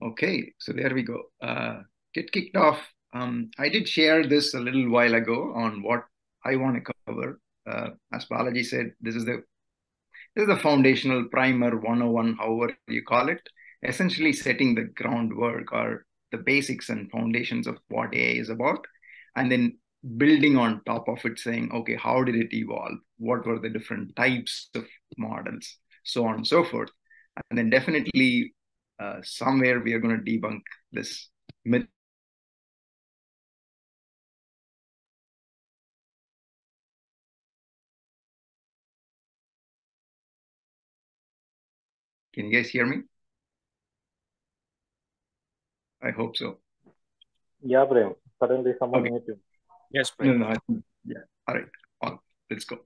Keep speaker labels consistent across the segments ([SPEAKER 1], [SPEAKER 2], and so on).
[SPEAKER 1] Okay, so there we go. Get kicked off. I did share this a little while ago on what I want to cover. As Balaji said, this is the foundational primer 101, however you call it, essentially setting the groundwork or the basics and foundations of what AI is about, and then building on top of it, saying, okay, how did it evolve? What were the different types of models, so on and so forth. And then definitely somewhere we are going to debunk this myth. Can you guys hear me? I hope so.
[SPEAKER 2] Yeah, Prem. Suddenly someone
[SPEAKER 1] Okay.
[SPEAKER 2] hit you.
[SPEAKER 3] Yes,
[SPEAKER 1] No,
[SPEAKER 3] Prem.
[SPEAKER 1] no. Yeah. All right. Let's go.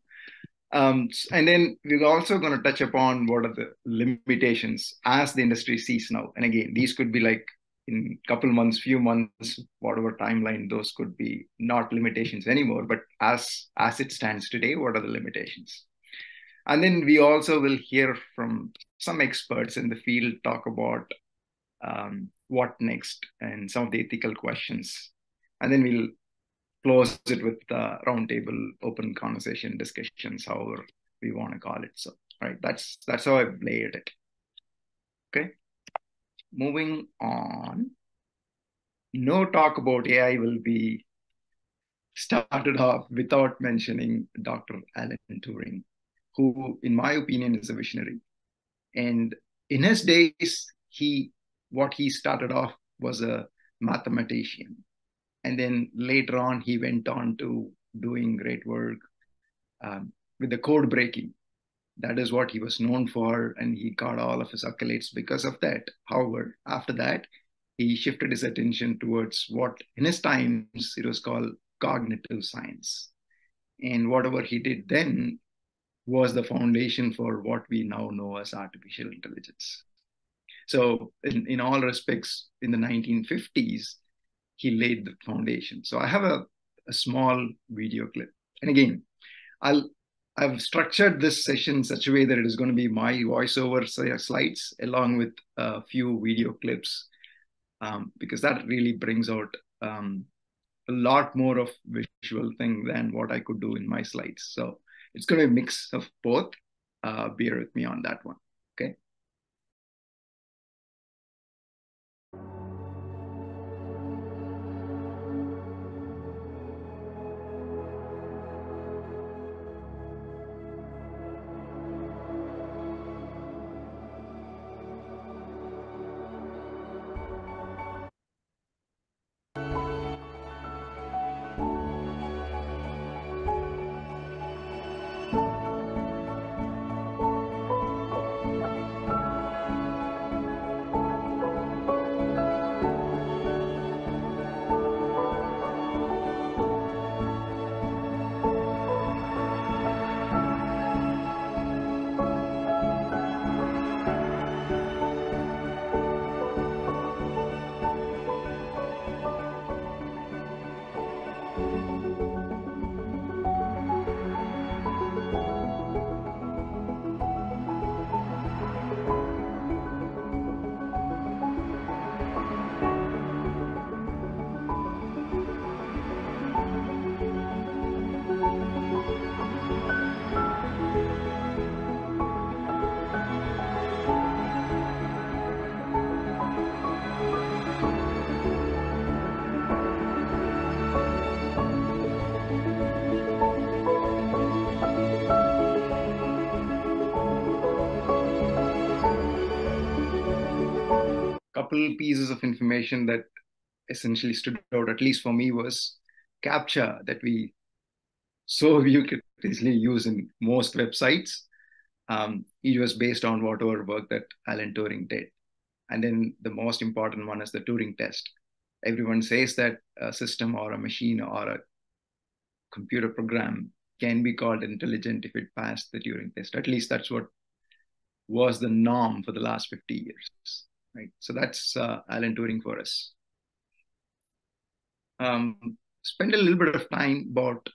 [SPEAKER 1] And then we're also going to touch upon what are the limitations as the industry sees now. And again, these could be like in a couple months, few months, whatever timeline, those could be not limitations anymore. But as it stands today, what are the limitations? And then we also will hear from some experts in the field talk about what next and some of the ethical questions. And then we'll close it with roundtable, open conversation, discussions, however we want to call it. So, right, that's how I've layered it. Okay, moving on. No talk about AI will be started off without mentioning Dr. Alan Turing, who, in my opinion, is a visionary. And in his days, what he started off was a mathematician, and then later on he went on to doing great work with the code breaking. That is what he was known for, and he got all of his accolades because of that. However, after that, he shifted his attention towards what in his times it was called cognitive science. And whatever he did then was the foundation for what we now know as artificial intelligence. So, in all respects, in the 1950s, he laid the foundation. So, I have a small video clip. And again, I'll I've structured this session in such a way that it is going to be my voiceover slides along with a few video clips, because that really brings out a lot more of visual thing than what I could do in my slides. So it's going to be a mix of both. Bear with me on that one. Okay. Couple pieces of information that essentially stood out, at least for me, was CAPTCHA that we so ubiquitously use in most websites. It was based on whatever work that Alan Turing did. And then the most important one is the Turing test. Everyone says that a system or a machine or a computer program can be called intelligent if it passed the Turing test. At least that's what was the norm for the last 50 years. Right. So that's Alan Turing for us. Spend a little bit of time about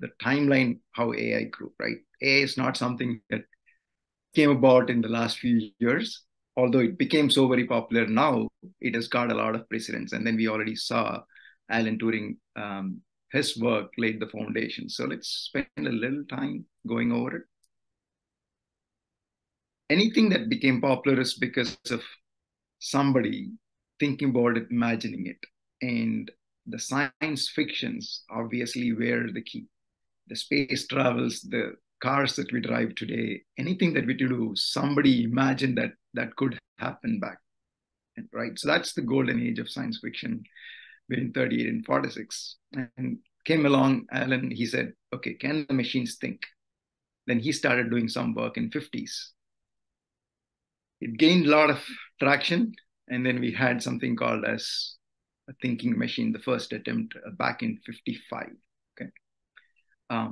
[SPEAKER 1] the timeline, how AI grew, right? AI is not something that came about in the last few years. although it became so very popular now, it has got a lot of precedence. And then we already saw Alan Turing, his work laid the foundation. So let's spend a little time going over it. Anything that became popular is because of somebody thinking about it, imagining it. And the science fictions obviously were the key. The space travels, the cars that we drive today, anything that we do, somebody imagined that that could happen back, right? So that's the golden age of science fiction between 38 and 46. And came along Alan, he said, okay, can the machines think? Then he started doing some work in 50s. It gained a lot of traction, and then we had something called as a thinking machine, the first attempt back in 55. Okay. I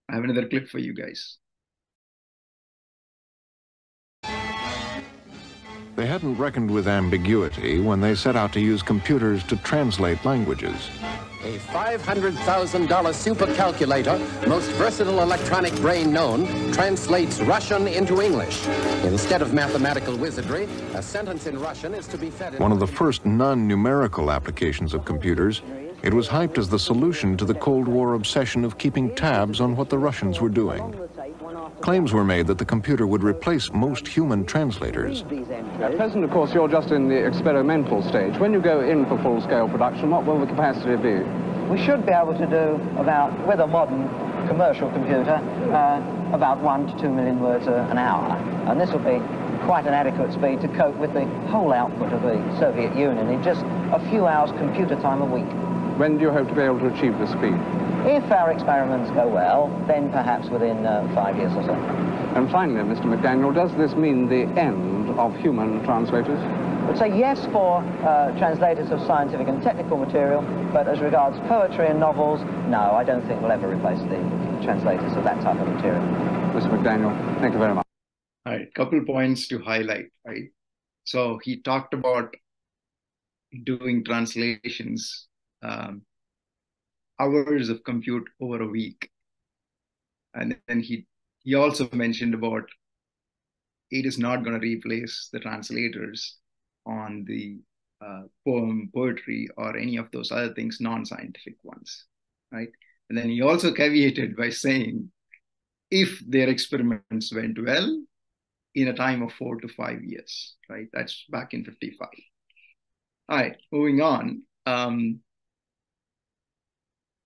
[SPEAKER 1] have another clip for you guys.
[SPEAKER 3] They hadn't reckoned with ambiguity when they set out to use computers to translate languages.
[SPEAKER 4] A $500,000 supercalculator, most versatile electronic brain known, translates Russian into English. Instead of mathematical wizardry, a sentence in Russian is to be fed in...
[SPEAKER 3] One of the first non-numerical applications of computers, it was hyped as the solution to the Cold War obsession of keeping tabs on what the Russians were doing. Claims were made that the computer would replace most human translators.
[SPEAKER 5] At present, of course, you're just in the experimental stage. When you go in for full-scale production, what will the capacity be?
[SPEAKER 6] We should be able to do about, with a modern commercial computer, about 1 to 2 million words an hour. And this will be quite an adequate speed to cope with the whole output of the Soviet Union in just a few hours computer time a week.
[SPEAKER 5] When do you hope to be able to achieve this speed?
[SPEAKER 6] If our experiments go well, then perhaps within 5 years or so.
[SPEAKER 5] And finally, Mr. McDaniel, does this mean the end of human translators?
[SPEAKER 6] I would say yes for translators of scientific and technical material, but as regards poetry and novels, no, I don't think we'll ever replace the translators of that type of material.
[SPEAKER 5] Mr. McDaniel, thank you very much.
[SPEAKER 1] All right, couple points to highlight, right? So he talked about doing translations, hours of compute over a week. And then he also mentioned about it is not going to replace the translators on the poem, poetry, or any of those other things, non-scientific ones, right? And then he also caveated by saying, if their experiments went well, in a time of 4 to 5 years, right? That's back in 55. All right, moving on.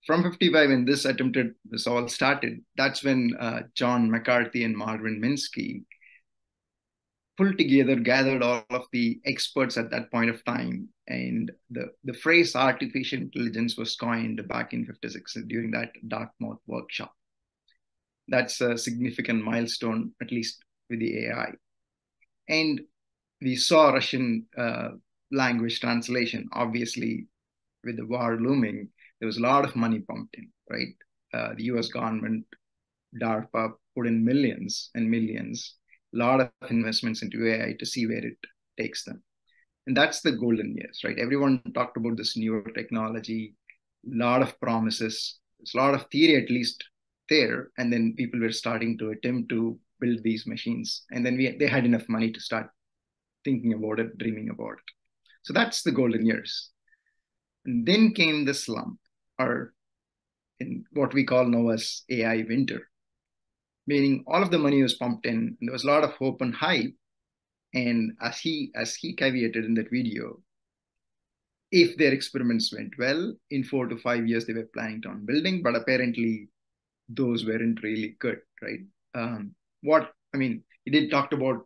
[SPEAKER 1] From 55, when this all started, that's when John McCarthy and Marvin Minsky gathered all of the experts at that point of time. And the phrase artificial intelligence was coined back in 56 during that Dartmouth workshop. That's a significant milestone, at least with the AI. And we saw Russian language translation. Obviously, with the war looming, there was a lot of money pumped in, right? The US government, DARPA, put in millions and millions, a lot of investments into AI to see where it takes them. And that's the golden years, right? Everyone talked about this newer technology, a lot of promises, there's a lot of theory at least there, and then people were starting to attempt to build these machines. And then they had enough money to start thinking about it, dreaming about it. So that's the golden years. And then came the slump, or in what we call now as AI winter, meaning all of the money was pumped in, and there was a lot of hope and hype. And as he caveated in that video, if their experiments went well, in 4 to 5 years, they were planning on building, but apparently those weren't really good, right? He did talk about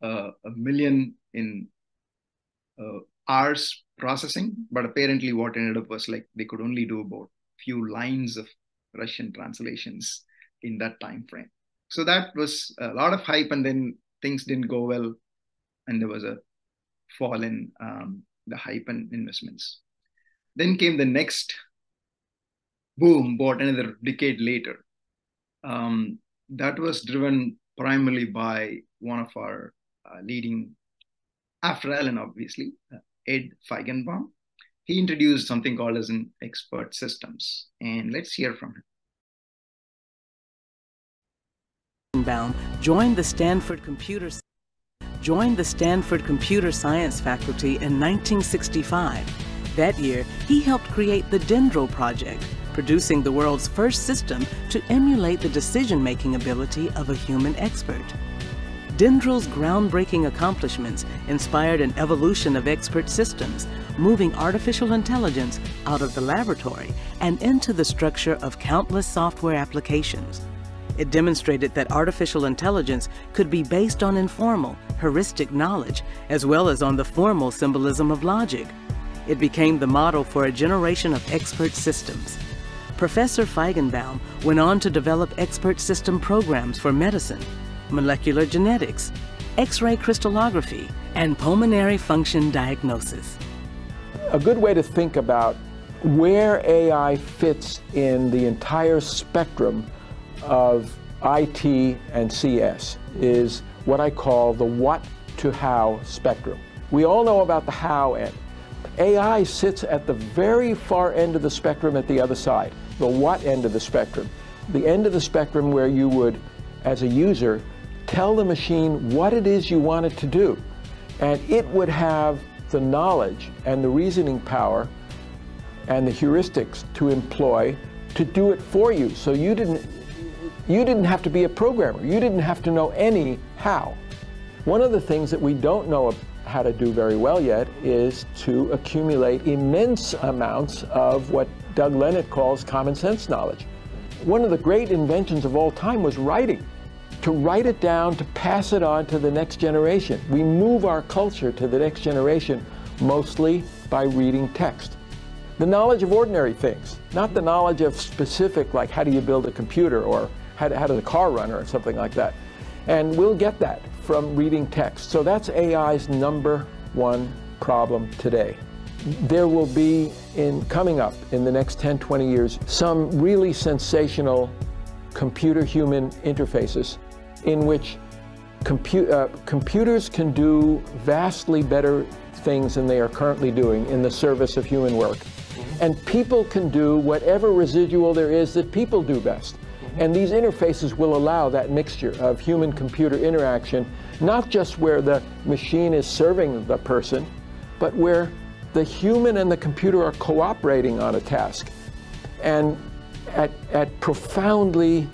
[SPEAKER 1] a million in hours processing, but apparently what ended up was like they could only do about a few lines of Russian translations in that time frame. So that was a lot of hype, and then things didn't go well, and there was a fall in the hype and investments. Then came the next boom, about another decade later. That was driven primarily by one of our leading, after Alan, obviously, Ed Feigenbaum. He introduced something called as an expert systems. And let's hear from him.
[SPEAKER 7] joined the Stanford Computer Science faculty in 1965. That year, he helped create the Dendro project, producing the world's first system to emulate the decision-making ability of a human expert. Dendro's groundbreaking accomplishments inspired an evolution of expert systems, moving artificial intelligence out of the laboratory and into the structure of countless software applications. It demonstrated that artificial intelligence could be based on informal, heuristic knowledge, as well as on the formal symbolism of logic. It became the model for a generation of expert systems. Professor Feigenbaum went on to develop expert system programs for medicine, molecular genetics, X-ray crystallography, and pulmonary function diagnosis.
[SPEAKER 8] A good way to think about where AI fits in the entire spectrum of IT and CS is what I call the what to how spectrum. We all know about the how end. AI sits at the very far end of the spectrum at the other side, the what end of the spectrum. The end of the spectrum where you would, as a user, tell the machine what it is you want it to do. And it would have the knowledge and the reasoning power and the heuristics to employ to do it for you. So you didn't have to be a programmer. You didn't have to know any how. One of the things that we don't know how to do very well yet is to accumulate immense amounts of what Doug Lenat calls common sense knowledge. One of the great inventions of all time was writing. To write it down, to pass it on to the next generation. We move our culture to the next generation mostly by reading text. The knowledge of ordinary things, not the knowledge of specific, like how do you build a computer or how does a car run or something like that. And we'll get that from reading text. So that's AI's number one problem today. There will be, coming up in the next 10, 20 years, some really sensational computer-human interfaces in which computers can do vastly better things than they are currently doing in the service of human work. And people can do whatever residual there is that people do best. And these interfaces will allow that mixture of human-computer interaction, not just where the machine is serving the person, but where the human and the computer are cooperating on a task. And at profoundly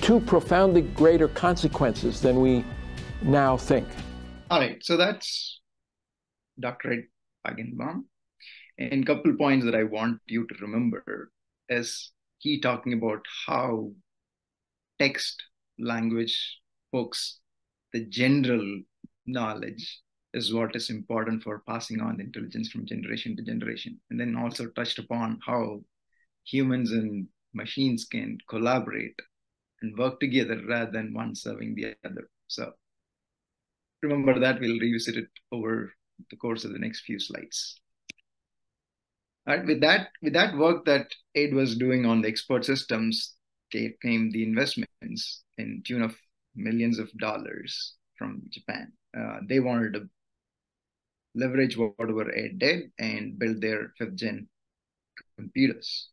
[SPEAKER 8] two profoundly greater consequences than we now think.
[SPEAKER 1] All right, so that's Dr. Feigenbaum. And a couple points that I want you to remember is he talking about how text, language, books, the general knowledge is what is important for passing on the intelligence from generation to generation. And then also touched upon how humans and machines can collaborate and work together rather than one serving the other. So remember that. We'll revisit it over the course of the next few slides. All right, with that work that Ed was doing on the expert systems, came the investments in tune of millions of dollars from Japan. They wanted to leverage whatever Ed did and build their 5th gen computers.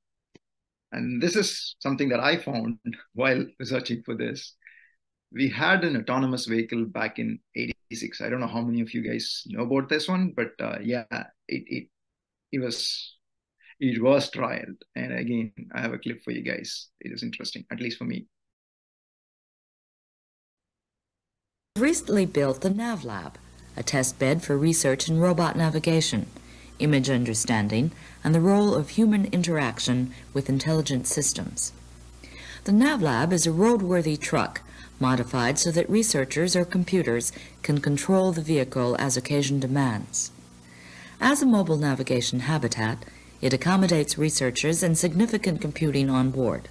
[SPEAKER 1] And this is something that I found while researching for this. We had an autonomous vehicle back in '86. I don't know how many of you guys know about this one, but yeah, it was trialed. And again, I have a clip for you guys. It is interesting, at least for me.
[SPEAKER 9] Recently built the NavLab, a test bed for research in robot navigation, image understanding, and the role of human interaction with intelligent systems. The NavLab is a roadworthy truck modified so that researchers or computers can control the vehicle as occasion demands. As a mobile navigation habitat, it accommodates researchers and significant computing on board.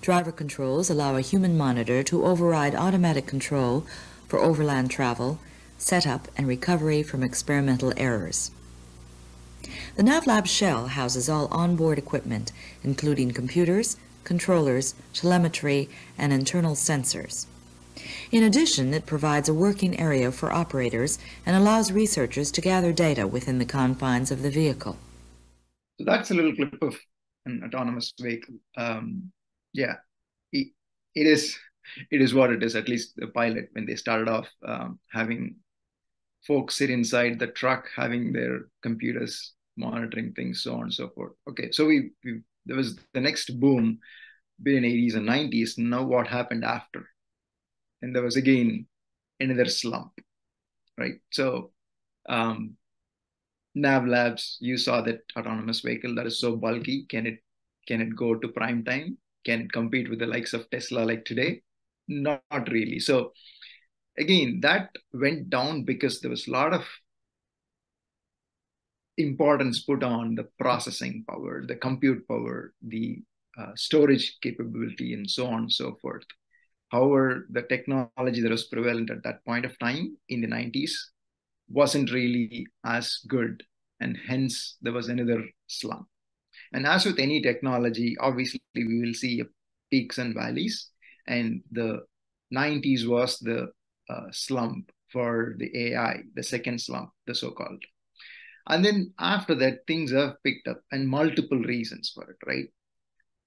[SPEAKER 9] Driver controls allow a human monitor to override automatic control for overland travel, setup, and recovery from experimental errors. The NavLab shell houses all onboard equipment, including computers, controllers, telemetry, and internal sensors. In addition, it provides a working area for operators and allows researchers to gather data within the confines of the vehicle.
[SPEAKER 1] So that's a little clip of an autonomous vehicle. Yeah, it is it is what it is. At least the pilot, when they started off, having folks sit inside the truck, having their computers monitoring things, so on and so forth. Okay, so there was the next boom in 80s and 90s. Now what happened after? And there was again another slump, right? So nav labs, you saw that autonomous vehicle that is so bulky. Can it go to prime time? Can it compete with the likes of Tesla like today? Not really. So again, that went down because there was a lot of importance put on the processing power, the compute power, the storage capability, and so on and so forth. However, the technology that was prevalent at that point of time in the 90s wasn't really as good, and hence there was another slump. And as with any technology, obviously we will see peaks and valleys, and the 90s was the slump for the AI, the second slump, the so-called. And then after that, things have picked up, and multiple reasons for it, right?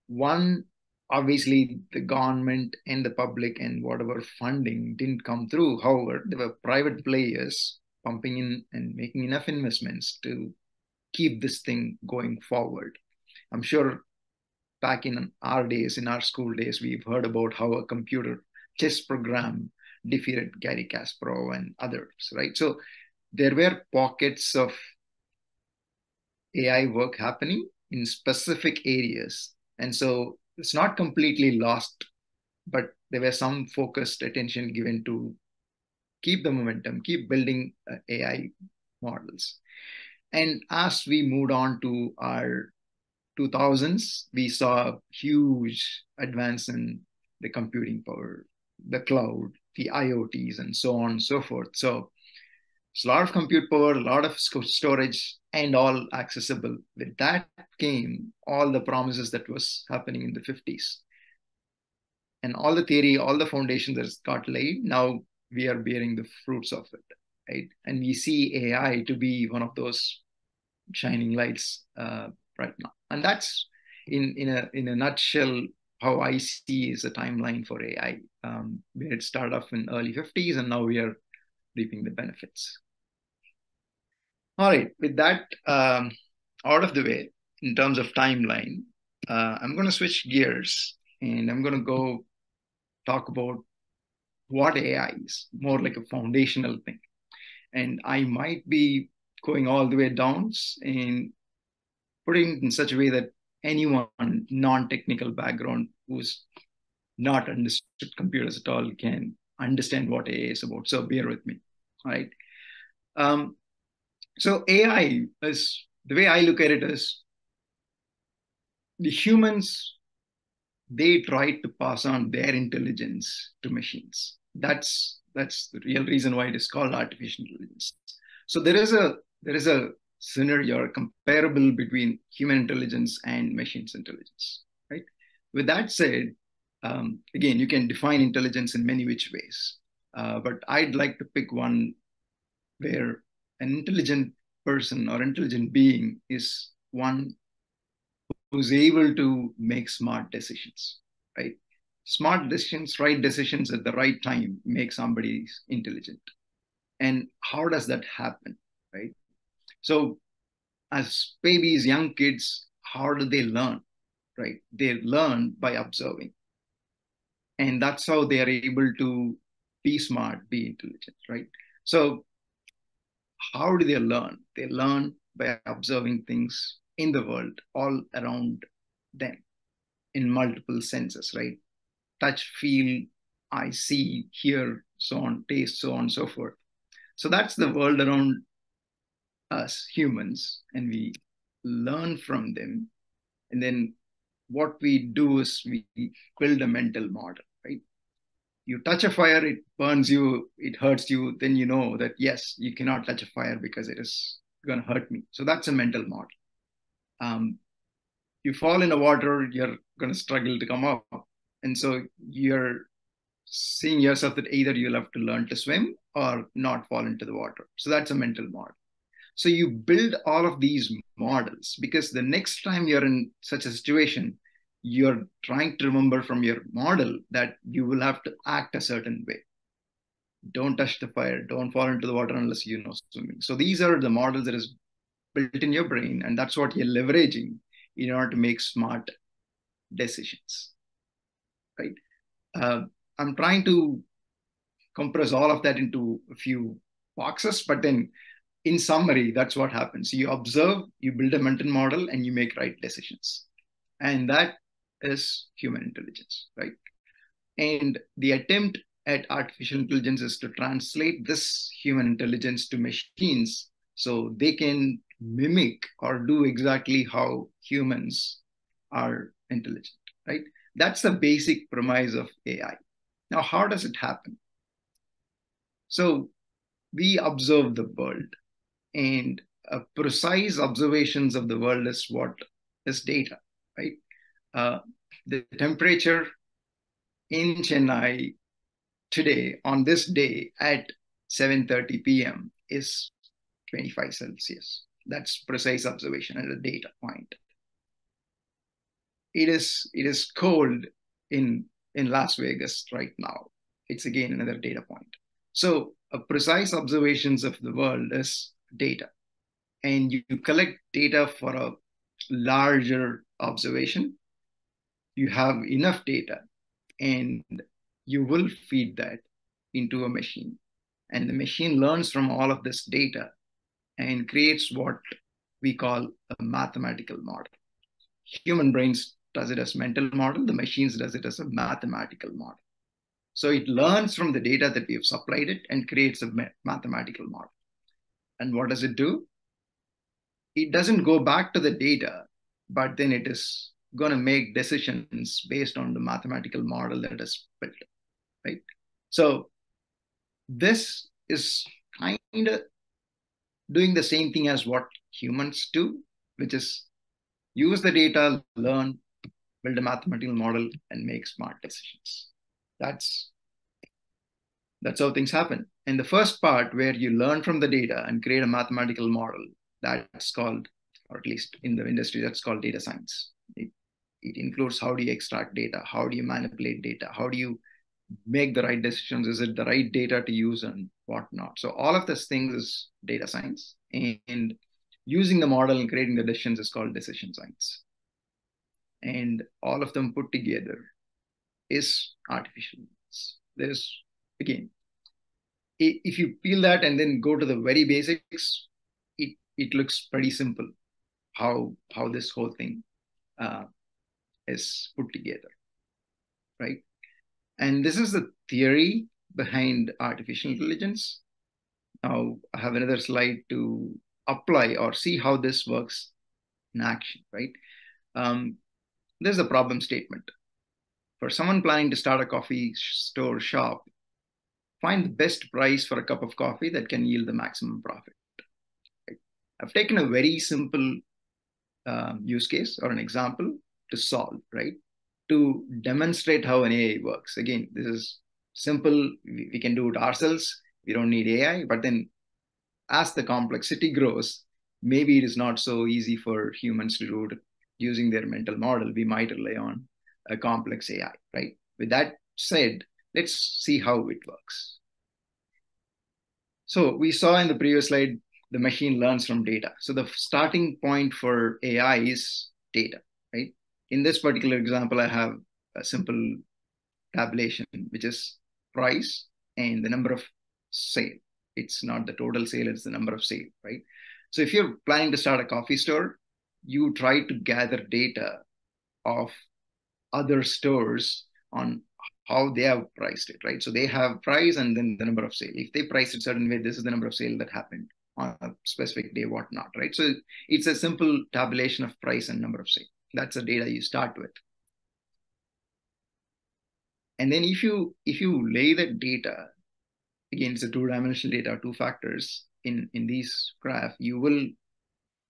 [SPEAKER 1] One, obviously the government and the public and whatever funding didn't come through. However, there were private players pumping in and making enough investments to keep this thing going forward. I'm sure back in our days, in our school days, we've heard about how a computer chess program defeated Garry Kasparov and others, right? So there were pockets of AI work happening in specific areas. And so it's not completely lost, but there was some focused attention given to keep the momentum, keep building AI models. And as we moved on to our 2000s, we saw huge advance in the computing power, the cloud, the IoTs, and so on and so forth. So it's a lot of compute power, a lot of storage, and all accessible. With that came all the promises that was happening in the 50s. And all the theory, all the foundation that got laid, now we are bearing the fruits of it, right? And we see AI to be one of those shining lights right now. And that's in a nutshell how I see is a timeline for AI. Where it started off in early 50s, and now we are reaping the benefits. All right, with that out of the way, in terms of timeline, I'm going to switch gears, and I'm going to go talk about what AI is, more like a foundational thing. And I might be going all the way down and putting it in such a way that anyone non-technical background who's not understood computers at all can understand what AI is about. So bear with me. All right. So AI is, the way I look at it is, the humans, they try to pass on their intelligence to machines. That's the real reason why it is called artificial intelligence. So there is a synergy or a comparable between human intelligence and machines intelligence, right? With that said, again, you can define intelligence in many which ways, but I'd like to pick one where an intelligent person or intelligent being is one who's able to make smart decisions, right? Smart decisions, right decisions at the right time make somebody intelligent. And how does that happen, right? So as babies, young kids, how do they learn, right? They learn by observing. And that's how they are able to be smart, be intelligent, right? So how do they learn? They learn by observing things in the world all around them in multiple senses, right? Touch, feel, I see, hear, so on, taste, so on and so forth. So that's the world around us humans, and we learn from them. And then what we do is we build a mental model, right? You touch a fire, it burns you, it hurts you, then you know that, yes, you cannot touch a fire because it is going to hurt me. So that's a mental model. You fall in the water, you're going to struggle to come up. And so you're seeing yourself that either you'll have to learn to swim or not fall into the water. So that's a mental model. So you build all of these models because the next time you're in such a situation, you're trying to remember from your model that you will have to act a certain way. Don't touch the fire, don't fall into the water unless you know swimming. So these are the models that is built in your brain, and that's what you're leveraging in order to make smart decisions, right? I'm trying to compress all of that into a few boxes, but then in summary, that's what happens. You observe, you build a mental model, and you make right decisions. And that is human intelligence, right? And the attempt at artificial intelligence is to translate this human intelligence to machines so they can mimic or do exactly how humans are intelligent, right? That's the basic premise of AI. Now, how does it happen? So we observe the world, and precise observations of the world is what is data, right? The temperature in Chennai today, on this day at 7:30 p.m. is 25 Celsius. That's precise observation at a data point. It is cold in Las Vegas right now. It's again another data point. So precise observations of the world is data. And you collect data for a larger observation. You have enough data, and you will feed that into a machine. And the machine learns from all of this data and creates what we call a mathematical model. Human brains does it as mental model, the machines does it as a mathematical model. So it learns from the data that we have supplied it and creates a mathematical model. And what does it do? It doesn't go back to the data, but then it is going to make decisions based on the mathematical model that is built, right? So this is kind of doing the same thing as what humans do, which is use the data, learn, build a mathematical model, and make smart decisions. That's how things happen. And the first part, where you learn from the data and create a mathematical model, that's called, or at least in the industry, that's called data science. It includes how do you extract data, how do you manipulate data, how do you make the right decisions, is it the right data to use and whatnot. So all of these things is data science, and using the model and creating the decisions is called decision science. And all of them put together is artificial intelligence. There's, again, if you peel that and then go to the very basics, it looks pretty simple how this whole thing is put together, right? And this is the theory behind artificial intelligence. Now I have another slide to apply or see how this works in action, right? There's a problem statement. For someone planning to start a coffee store shop, find the best price for a cup of coffee that can yield the maximum profit. Right? I've taken a very simple use case or an example to solve, right? To demonstrate how an AI works. Again, this is simple. We can do it ourselves. We don't need AI. But then as the complexity grows, maybe it is not so easy for humans to do it using their mental model. We might rely on a complex AI, right? With that said, let's see how it works. So we saw in the previous slide, the machine learns from data. So the starting point for AI is data, right? In this particular example, I have a simple tabulation, which is price and the number of sale. It's not the total sale, it's the number of sale, right? So if you're planning to start a coffee store, you try to gather data of other stores on how they have priced it, right? So they have price and then the number of sale. If they price it a certain way, this is the number of sale that happened on a specific day, whatnot, right? So it's a simple tabulation of price and number of sale. That's the data you start with. And then if you lay that data, again, it's a two-dimensional data, two factors in these graph, you will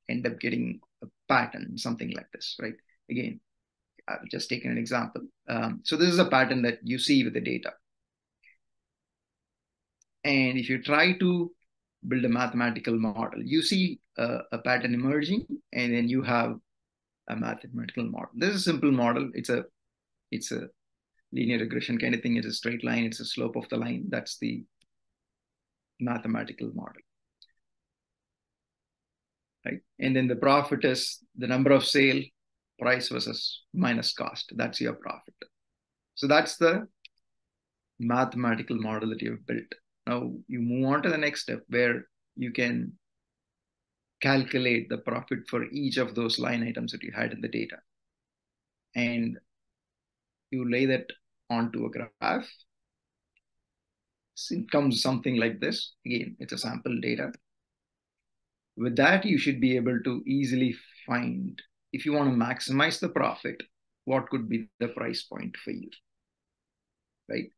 [SPEAKER 1] end up getting a pattern, something like this, right? Again, I've just taken an example. So this is a pattern that you see with the data. And if you try to build a mathematical model, you see a pattern emerging, and then you have a mathematical model. This is a simple model. It's a linear regression kind of thing. It's a straight line. It's a slope of the line. That's the mathematical model, right? And then the profit is the number of sale, price versus minus cost. That's your profit. So that's the mathematical model that you've built. Now you move on to the next step where you can calculate the profit for each of those line items that you had in the data. And you lay that onto a graph. So it comes something like this. Again, it's a sample data. With that, you should be able to easily find, if you want to maximize the profit, what could be the price point for you, right?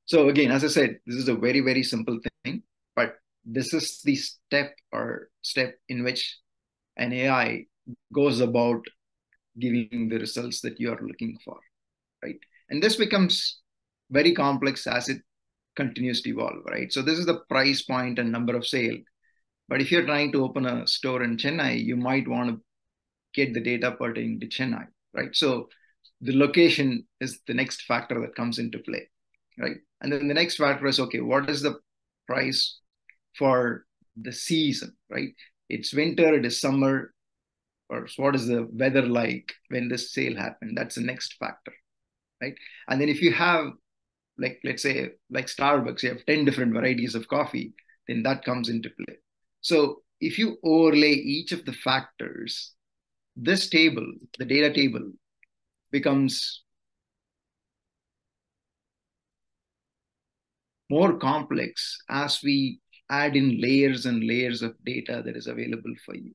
[SPEAKER 1] So again, as I said, this is a very, very simple thing, but this is the step in which an AI goes about giving the results that you are looking for, right? And this becomes very complex as it continues to evolve, right? So this is the price point and number of sale. But if you're trying to open a store in Chennai, you might want to get the data pertaining to Chennai, right? So the location is the next factor that comes into play, right? And then the next factor is, okay, what is the price for the season, right? It's winter, it is summer, or what is the weather like when this sale happened? That's the next factor, right? And then if you have, like, let's say, like Starbucks, you have 10 different varieties of coffee, then that comes into play. So if you overlay each of the factors, this table, the data table, becomes more complex as we add in layers and layers of data that is available for you.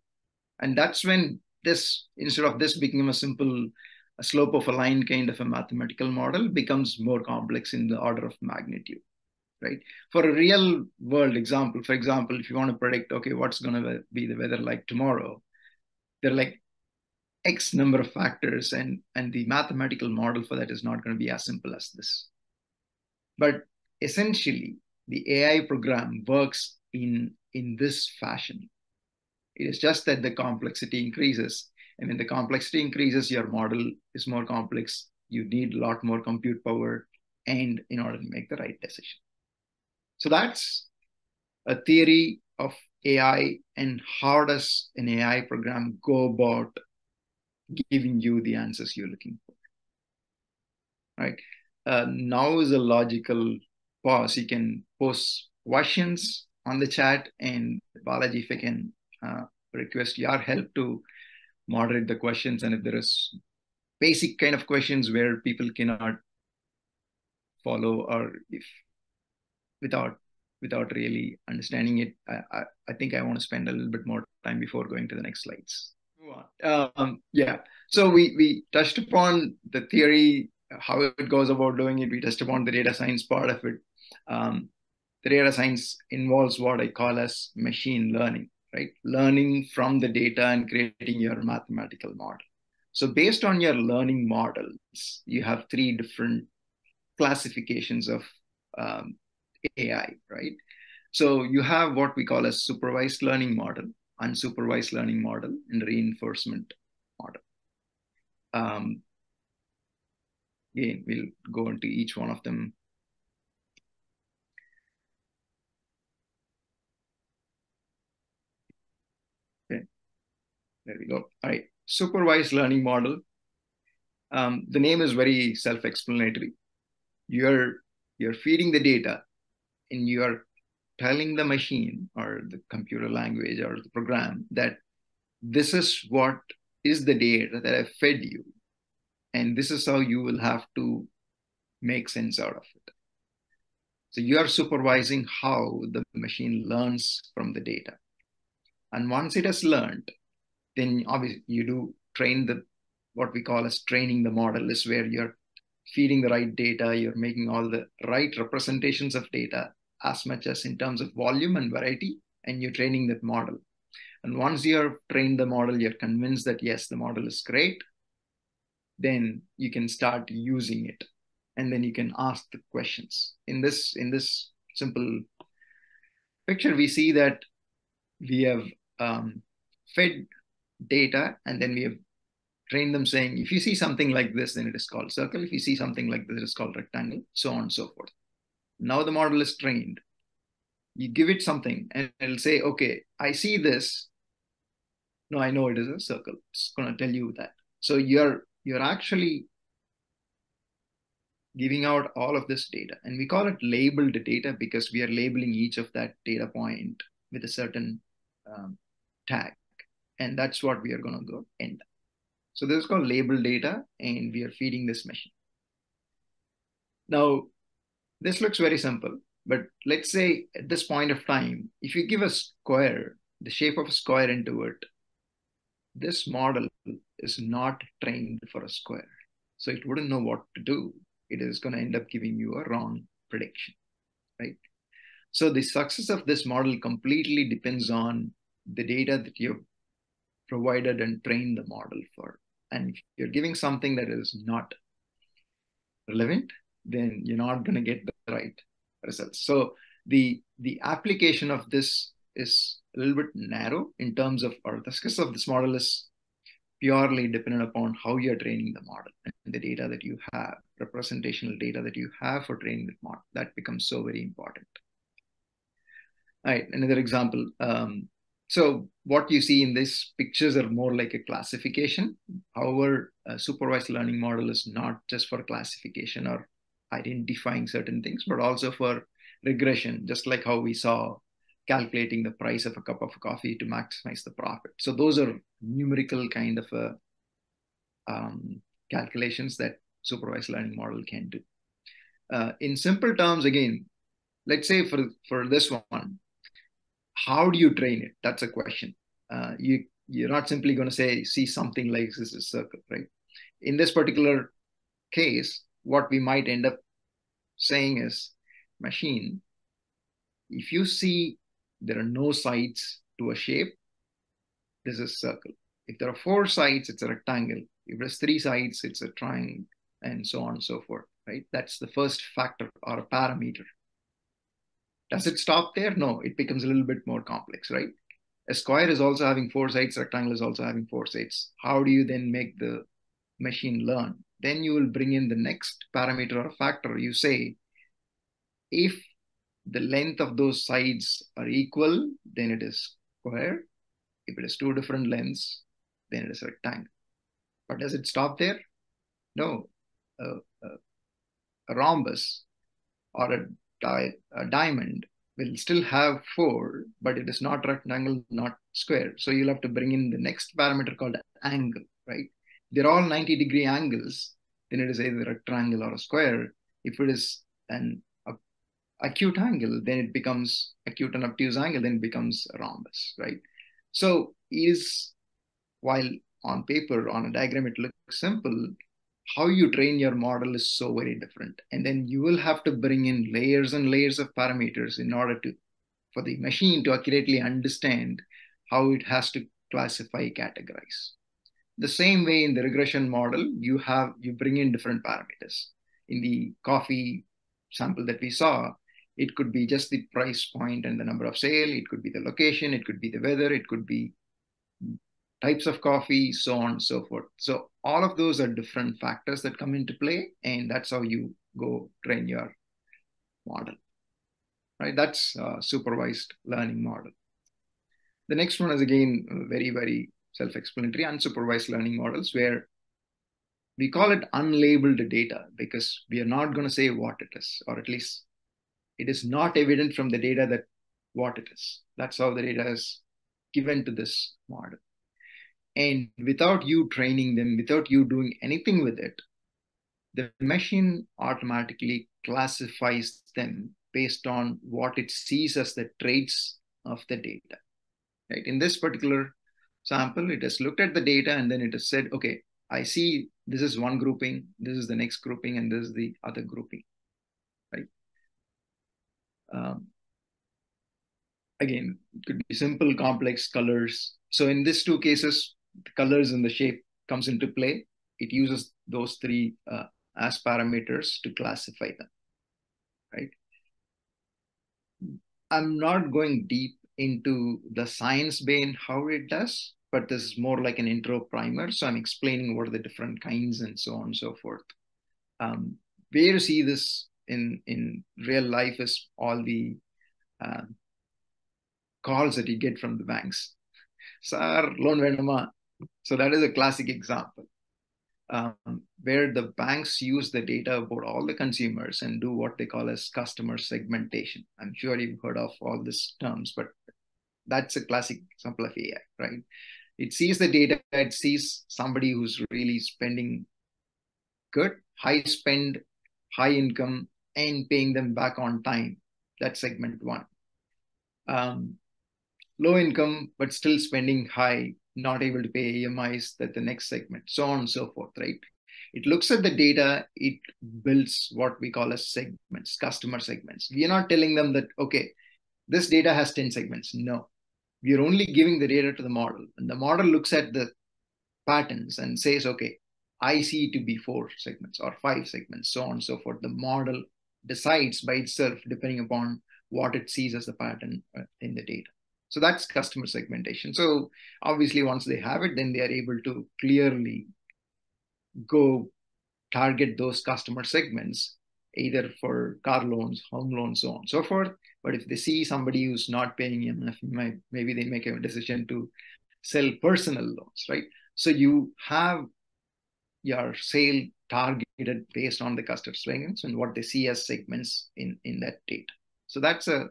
[SPEAKER 1] And that's when this, instead of this becoming a slope of a line kind of a mathematical model, becomes more complex in the order of magnitude, right? For a real world example, for example, if you want to predict, okay, what's going to be the weather like tomorrow, there are like X number of factors, and the mathematical model for that is not going to be as simple as this. But essentially, the AI program works in this fashion. It is just that the complexity increases. And when the complexity increases, your model is more complex. You need a lot more compute power and in order to make the right decision. So that's a theory of AI and how does an AI program go about giving you the answers you're looking for, right? Now is a logical pause. You can post questions on the chat, and Balaji, if I can request your help to moderate the questions, and if there is basic kind of questions where people cannot follow, or if without really understanding it, I think I want to spend a little bit more time before going to the next slides. Yeah, so we touched upon the theory, how it goes about doing it. We touched upon the data science part of it. The data science involves what I call as machine learning, right? Learning from the data and creating your mathematical model. So based on your learning models, you have three different classifications of AI, right? So you have what we call a supervised learning model, unsupervised learning model, and reinforcement model. Again, we'll go into each one of them. Okay, there we go. All right, supervised learning model. The name is very self-explanatory. You're feeding the data, and you're telling the machine or the computer language or the program that this is what is the data that I fed you, and this is how you will have to make sense out of it. So you are supervising how the machine learns from the data. And once it has learned, then obviously you do train what we call as training the model, is where you're feeding the right data, you're making all the right representations of data, as much as in terms of volume and variety, and you're training that model. And once you've trained the model, you're convinced that yes, the model is great, then you can start using it. And then you can ask the questions. In this simple picture, we see that we have fed data, and then we have train them saying, if you see something like this, then it is called circle. If you see something like this, it is called rectangle, so on and so forth. Now the model is trained. You give it something and it'll say, okay, I see this. No, I know it is a circle. It's going to tell you that. So you're actually giving out all of this data. And we call it labeled data because we are labeling each of that data point with a certain tag. And that's what we are going to go end. So this is called labeled data, and we are feeding this machine. Now, this looks very simple, but let's say at this point of time, if you give a square, the shape of a square into it, this model is not trained for a square. So it wouldn't know what to do. It is going to end up giving you a wrong prediction, right? So the success of this model completely depends on the data that you've provided and trained the model for. And if you're giving something that is not relevant, then you're not going to get the right results. So the application of this is a little bit narrow in terms of, or the success of this model is purely dependent upon how you're training the model and the data that you have, representational data that you have for training the model. That becomes so very important. All right, another example. So what you see in these pictures are more like a classification. However, a supervised learning model is not just for classification or identifying certain things, but also for regression, just like how we saw calculating the price of a cup of coffee to maximize the profit. So those are numerical kind of calculations that supervised learning model can do. In simple terms, again, let's say for this one, how do you train it? That's a question. You're not simply going to say, see something like this is a circle, right? In this particular case, what we might end up saying is, machine, if you see there are no sides to a shape, this is a circle. If there are 4 sides, it's a rectangle. If there's 3 sides, it's a triangle, and so on and so forth, right? That's the first factor or a parameter. Does it stop there? No, it becomes a little bit more complex, right? A square is also having 4 sides, a rectangle is also having 4 sides. How do you then make the machine learn? Then you will bring in the next parameter or factor. You say, if the length of those sides are equal, then it is square. If it is 2 different lengths, then it is rectangle. But does it stop there? No. A rhombus or a diamond will still have 4, but it is not rectangle, not square. So you'll have to bring in the next parameter called angle, right? They're all 90-degree angles, then it is either a rectangle or a square. If it is an acute angle, then it becomes acute and obtuse angle, then it becomes a rhombus, right? So while on paper, on a diagram, it looks simple, how you train your model is so very different. And then you will have to bring in layers and layers of parameters in order for the machine to accurately understand how it has to classify, categorize. The same way in the regression model, you bring in different parameters. In the coffee sample that we saw, it could be just the price point and the number of sale. It could be the location. It could be the weather. It could be types of coffee, so on and so forth. So all of those are different factors that come into play, and that's how you go train your model, right? That's a supervised learning model. The next one is again very, very self-explanatory, unsupervised learning models, where we call it unlabeled data because we are not going to say what it is, or at least it is not evident from the data that what it is. That's how the data is given to this model. And without you training them, without you doing anything with it, the machine automatically classifies them based on what it sees as the traits of the data. Right? In this particular sample, it has looked at the data and then it has said, okay, I see this is one grouping, this is the next grouping, and this is the other grouping. Right? Again, it could be simple, complex colors. So in these 2 cases, the colors and the shape comes into play. It uses those 3 as parameters to classify them, right? I'm not going deep into the science behind how it does, but this is more like an intro primer. So I'm explaining what are the different kinds and so on and so forth. Where you see this in real life is all the calls that you get from the banks. Sir, loan vendama. So that is a classic example. Where the banks use the data about all the consumers and do what they call as customer segmentation. I'm sure you've heard of all these terms, but that's a classic example of AI, right? It sees the data, it sees somebody who's really spending good, high spend, high income, and paying them back on time. That's segment one. Low income, but still spending high, not able to pay EMIs, that the next segment, so on and so forth, right? It looks at the data, it builds what we call as segments, customer segments. We are not telling them that, okay, this data has 10 segments. No, we are only giving the data to the model. And the model looks at the patterns and says, okay, I see it to be 4 segments or 5 segments, so on and so forth. The model decides by itself, depending upon what it sees as the pattern in the data. So that's customer segmentation. So obviously, once they have it, then they are able to clearly go target those customer segments, either for car loans, home loans, so on and so forth. But if they see somebody who's not paying enough, maybe they make a decision to sell personal loans, right? So you have your sale targeted based on the customer segments and what they see as segments in that data. So that's a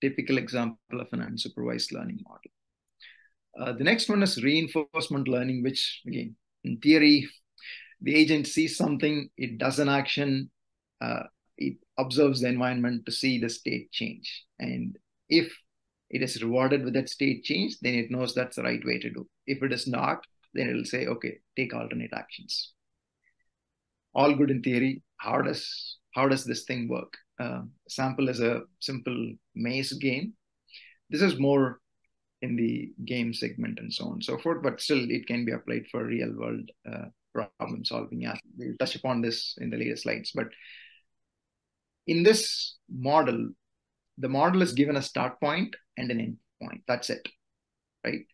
[SPEAKER 1] typical example of an unsupervised learning model. The next one is reinforcement learning, which again, in theory, the agent sees something, it does an action, it observes the environment to see the state change. And if it is rewarded with that state change, then it knows that's the right way to do. If it is not, then it'll say, okay, take alternate actions. All good in theory. How does this thing work? Sample is a simple maze game. This is more in the game segment and so on and so forth, but still it can be applied for real world problem solving. We'll touch upon this in the later slides. But in this model, the model is given a start point and an end point. That's it, right?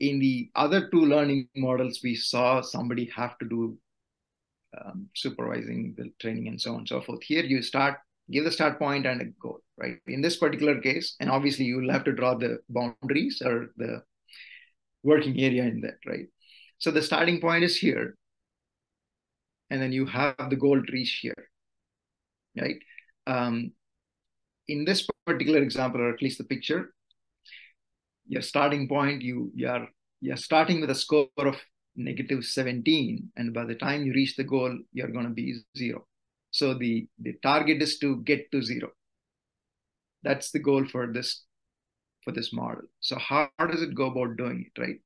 [SPEAKER 1] In the other 2 learning models, we saw somebody have to do supervising the training and so on and so forth. Here you give the start point and a goal, right? In this particular case, and obviously you will have to draw the boundaries or the working area in that, right? So the starting point is here, and then you have the goal to reach here, right? In this particular example, or at least the picture, your starting point, you're starting with a score of -17, and by the time you reach the goal, you're going to be 0. So the target is to get to 0. That's the goal for this model. So how does it go about doing it, right?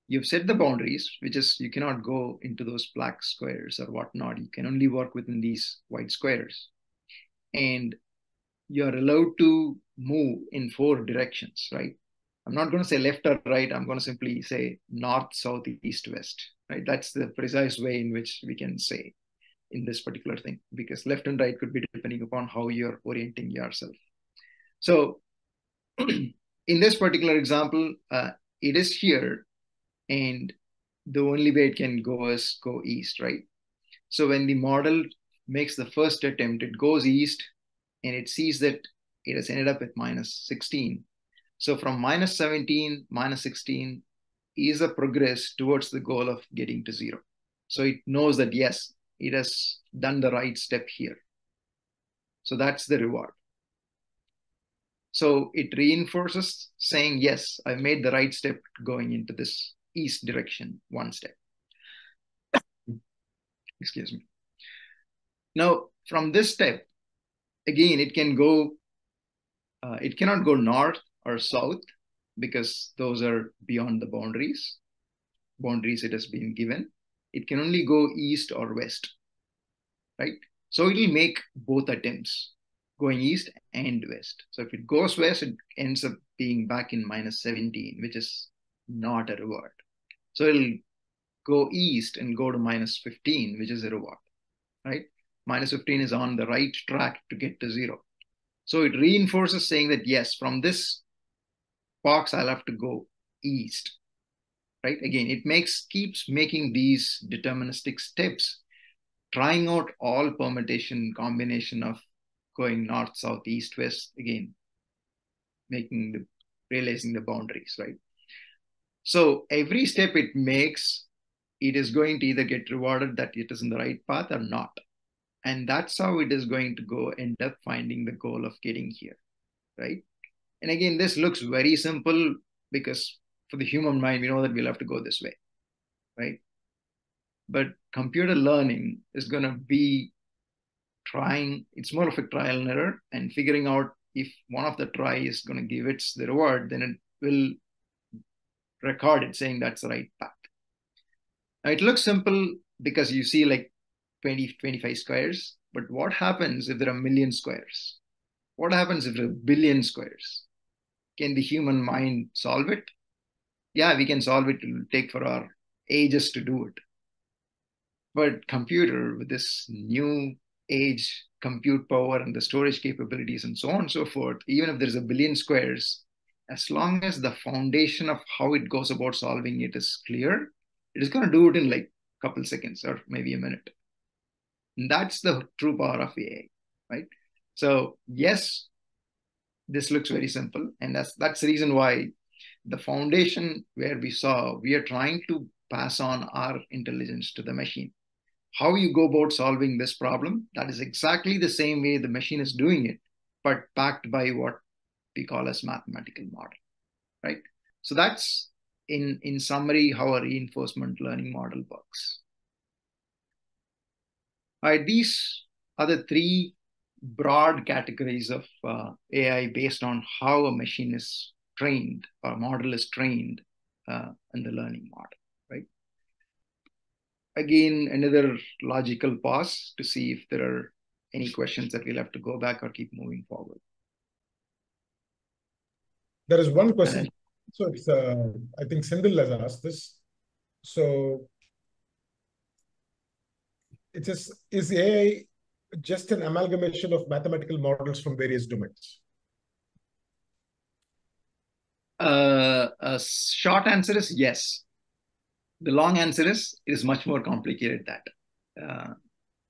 [SPEAKER 1] You've set the boundaries, which is you cannot go into those black squares or whatnot. You can only work within these white squares. And you're allowed to move in 4 directions, right? I'm not going to say left or right. I'm going to simply say north, south, east, west, right? That's the precise way in which we can say in this particular thing, because left and right could be depending upon how you're orienting yourself. So in this particular example, it is here, and the only way it can go is go east, right? So when the model makes the first attempt, it goes east, and it sees that it has ended up with -16. So from -17, -16 is a progress towards the goal of getting to 0. So it knows that, yes, it has done the right step here. So that's the reward. So it reinforces saying, yes, I made the right step going into this east direction, 1 step. Excuse me. Now, from this step, again, it can go, it cannot go north or south, because those are beyond the boundaries it has been given. It can only go east or west, right? So it will make both attempts, going east and west. So if it goes west, it ends up being back in -17, which is not a reward. So it'll go east and go to -15, which is a reward, right? -15 is on the right track to get to 0. So it reinforces saying that, yes, from this box, I'll have to go east. right? Again, it keeps making these deterministic steps, trying out all permutation, combination of going north, south, east, west, again, realizing the boundaries, right? So every step it makes, it is going to either get rewarded that it is in the right path or not. And that's how it is going to end up finding the goal of getting here, right? And again, this looks very simple because for the human mind, we know that we'll have to go this way, right? But computer learning is going to be it's more of a trial and error, and figuring out if one of the try is going to give it the reward, then it will record it saying that's the right path. Now, it looks simple because you see like 20, 25 squares, but what happens if there are a million squares? What happens if there are a billion squares? Can the human mind solve it? Yeah, we can solve it. It will take for our ages to do it. But computer with this new age compute power and the storage capabilities and so on and so forth, even if there's a billion squares, as long as the foundation of how it goes about solving it is clear, it is going to do it in like a couple seconds or maybe a minute. And that's the true power of AI, right? So yes, this looks very simple. And that's the reason why the foundation where we are trying to pass on our intelligence to the machine. How you go about solving this problem, that is exactly the same way the machine is doing it, but backed by what we call as mathematical model, right? So that's in summary how a reinforcement learning model works. All right, these are the three broad categories of AI based on how a machine is trained or model is trained in the learning model, right? Again, another logical pause to see if there are any questions that we'll have to go back or keep moving forward.
[SPEAKER 10] There is one question. So it's, I think Sindhil has asked this. So it is AI just an amalgamation of mathematical models from various domains?
[SPEAKER 1] A short answer is yes. The long answer is it is much more complicated than that.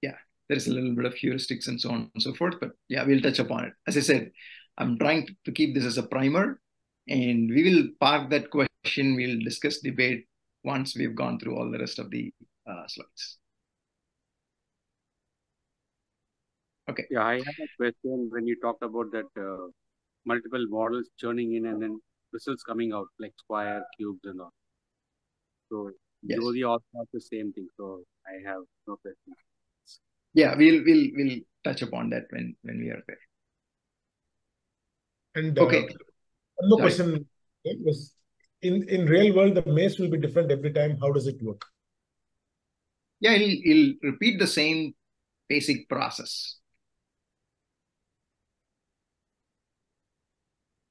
[SPEAKER 1] Yeah, there is a little bit of heuristics and so on and so forth, but yeah, we'll touch upon it. As I said, I'm trying to keep this as a primer, and we will park that question. We'll discuss debate once we've gone through all the rest of the slides. Okay.
[SPEAKER 11] Yeah, I have a question when you talked about that multiple models churning in and then results coming out like square, cubes, and all. So
[SPEAKER 1] yes.
[SPEAKER 11] Jyoti also has the same thing. So I have no question.
[SPEAKER 1] Yeah, we'll touch upon that when we are there.
[SPEAKER 10] And
[SPEAKER 1] okay.
[SPEAKER 10] One more question was in real world the maze will be different every time. How does it work?
[SPEAKER 1] Yeah, he'll repeat the same basic process.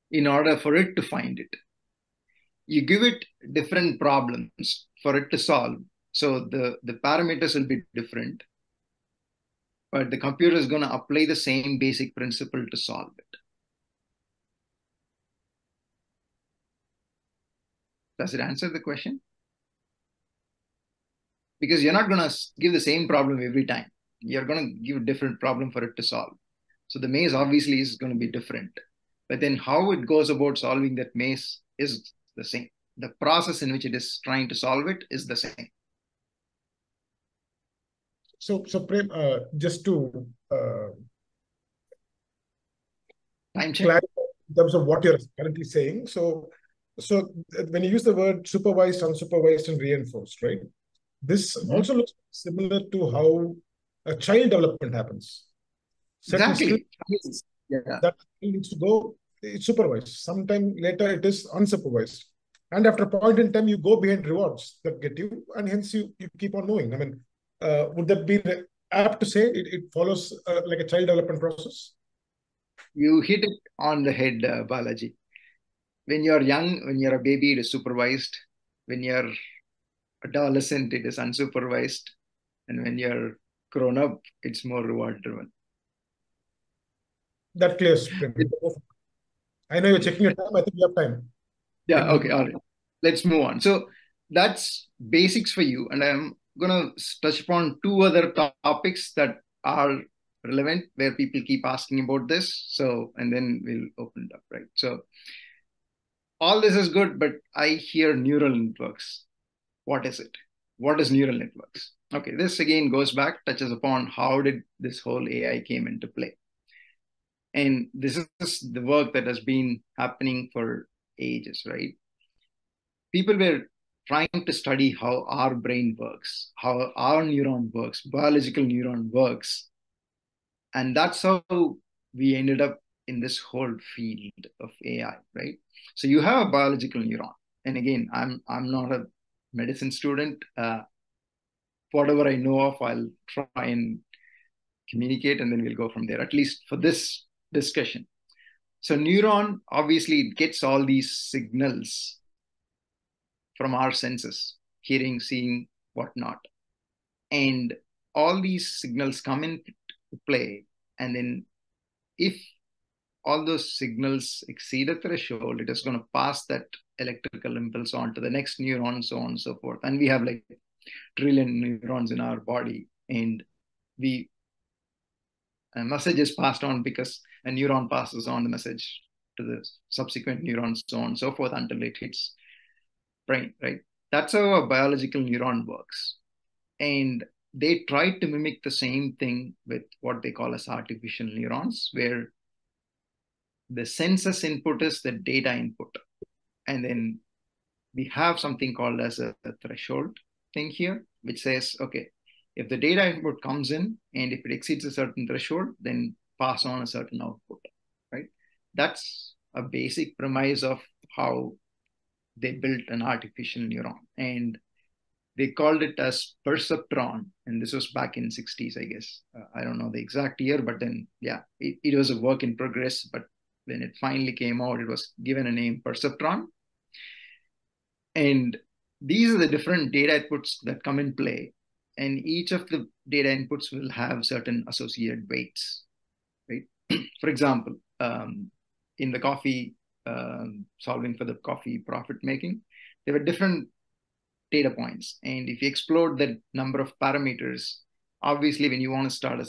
[SPEAKER 1] In order for it to find it, you give it different problems for it to solve. So the parameters will be different, but the computer is going to apply the same basic principle to solve it. Does it answer the question? Because you're not going to give the same problem every time. You're going to give a different problem for it to solve. So the maze obviously is going to be different. But then how it goes about solving that maze is the same. The process in which it is trying to solve it is the same.
[SPEAKER 10] So Prem, just to clarify in terms of what you're currently saying. So when you use the word supervised, unsupervised, and reinforced, right? This also looks similar to how a child development happens.
[SPEAKER 1] Exactly.
[SPEAKER 10] That needs to go supervised. Sometime later it is unsupervised. And after a point in time, you go behind rewards that get you, and hence you keep on moving. I mean, would that be apt to say it follows like a child development process?
[SPEAKER 1] You hit it on the head, Balaji. When you're young, when you're a baby, it is supervised. When you're adolescent, it is unsupervised. And when you're grown up, it's more reward driven.
[SPEAKER 10] That clears. I know you're checking your time. I think you have time.
[SPEAKER 1] Yeah, okay, all right. Let's move on. So that's basics for you. And I'm going to touch upon two other topics that are relevant where people keep asking about this. So, and then we'll open it up, right? So all this is good, but I hear neural networks. What is it? What is neural networks? Okay, this again goes back, touches upon how did this whole AI came into play. And this is the work that has been happening for ages, right? People were trying to study how our brain works, how our neuron works, biological neuron works. And that's how we ended up in this whole field of AI, right? So you have a biological neuron. And again, I'm not a medicine student. Whatever I know of, I'll try and communicate, and then we'll go from there, at least for this discussion. So neuron, obviously, it gets all these signals from our senses, hearing, seeing, whatnot. And all these signals come into play. And then if all those signals exceed a threshold, it is going to pass that electrical impulse on to the next neuron, so on and so forth. And we have like trillion neurons in our body, and a message is passed on because a neuron passes on the message to the subsequent neurons, so on and so forth, until it hits brain, right? That's how a biological neuron works. And they tried to mimic the same thing with what they call as artificial neurons, where the sensus input is the data input. And then we have something called as a threshold thing here, which says, okay, if the data input comes in and if it exceeds a certain threshold, then pass on a certain output, right? That's a basic premise of how they built an artificial neuron. And they called it as perceptron. And this was back in 60s, I guess. I don't know the exact year, but then, yeah, it was a work in progress. But when it finally came out, it was given a name, perceptron. And these are the different data inputs that come in play. And each of the data inputs will have certain associated weights, right? For example, in the coffee, solving for the coffee profit making, there were different data points. And if you explore the number of parameters, obviously when you want to start a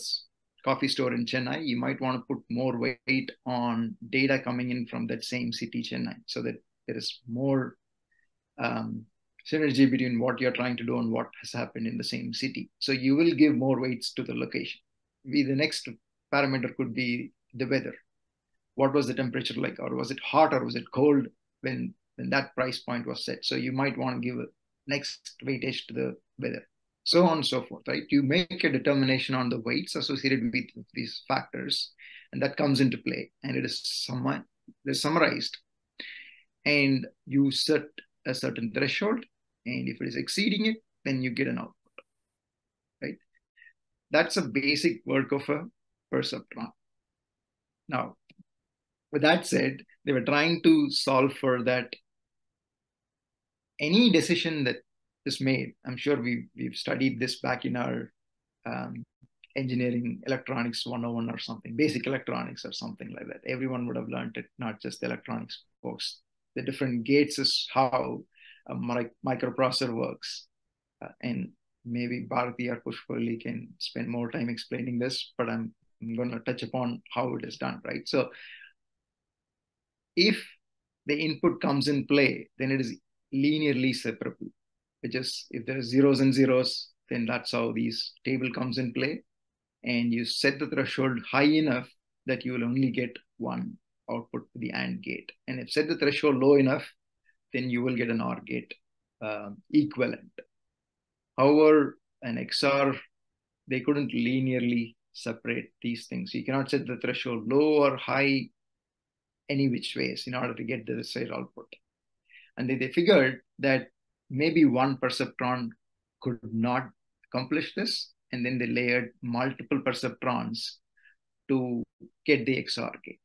[SPEAKER 1] coffee store in Chennai, you might want to put more weight on data coming in from that same city, Chennai, so that there is more synergy between what you're trying to do and what has happened in the same city. So you will give more weights to the location. The next parameter could be the weather. What was the temperature like? Or was it hot or was it cold when that price point was set? So you might want to give a next weightage to the weather, so on and so forth, right? You make a determination on the weights associated with these factors, and that comes into play, and it is summarized, and you set a certain threshold, and if it is exceeding it, then you get an output, right? That's a basic work of a perceptron. Now, with that said, they were trying to solve for that. Any decision that is made, I'm sure we've studied this back in our engineering electronics 101 or something, basic electronics or something like that. Everyone would have learned it, not just the electronics folks. The different gates is how a microprocessor works. And maybe Bharati or Pushpali can spend more time explaining this, but I'm going to touch upon how it is done, right? So if the input comes in play, then it is linearly separable, which is if there are zeros and zeros, then that's how these table comes in play. And you set the threshold high enough that you will only get one output to the AND gate. And if set the threshold low enough, then you will get an OR gate equivalent. However, an XOR, they couldn't linearly separate these things. You cannot set the threshold low or high any which ways in order to get the desired output. And they figured that maybe one perceptron could not accomplish this. And then they layered multiple perceptrons to get the XOR gate,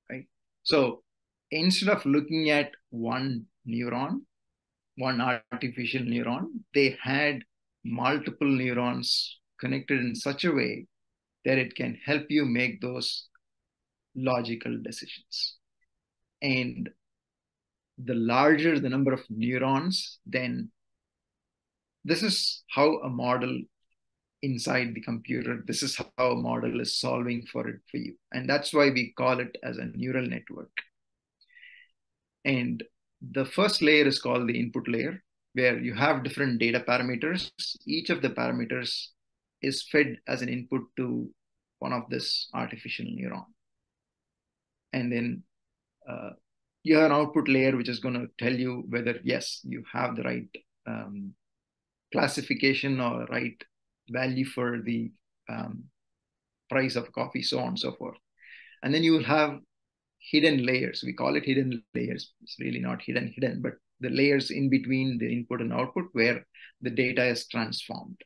[SPEAKER 1] right? So instead of looking at one neuron, one artificial neuron, they had multiple neurons connected in such a way that it can help you make those logical decisions. And the larger the number of neurons, then this is how a model inside the computer, this is how a model is solving for it for you. And that's why we call it as a neural network. And the first layer is called the input layer, where you have different data parameters. Each of the parameters is fed as an input to one of this artificial neuron. And then you have an output layer, which is going to tell you whether, yes, you have the right classification or right value for the price of coffee, so on and so forth. And then you will have hidden layers. We call it hidden layers. It's really not hidden, but the layers in between the input and output where the data is transformed.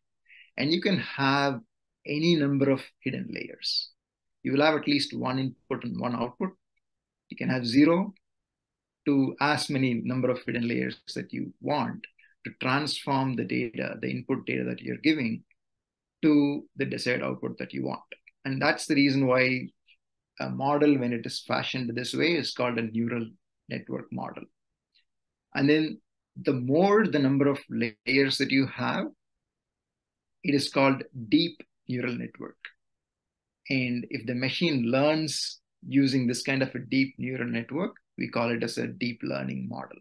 [SPEAKER 1] And you can have any number of hidden layers. You will have at least one input and one output. You can have 0 to as many number of hidden layers that you want to transform the data, the input data that you're giving, to the desired output that you want. And that's the reason why a model, when it is fashioned this way, is called a neural network model. And then the more the number of layers that you have, it is called deep neural network. And if the machine learns using this kind of a deep neural network, we call it as a deep learning model,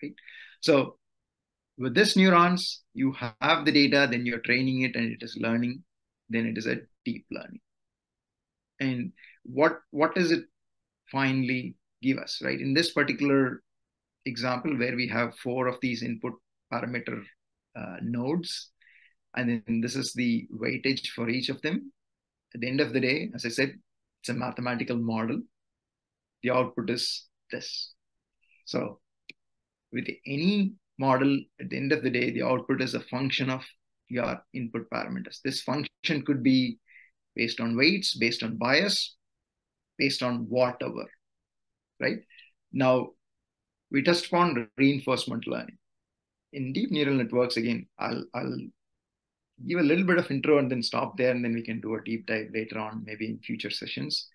[SPEAKER 1] right? So with this neurons, you have the data, then you're training it and it is learning, then it is a deep learning. And what does it finally give us, right? In this particular example, where we have 4 of these input parameter nodes, and then this is the weightage for each of them. At the end of the day, as I said, it's a mathematical model. The output is this. So with any model, at the end of the day, the output is a function of your input parameters. This function could be based on weights, based on bias, based on whatever, right? Now, we touched upon reinforcement learning. In deep neural networks, again, I'll give a little bit of intro and then stop there, and then we can do a deep dive later on, maybe in future sessions.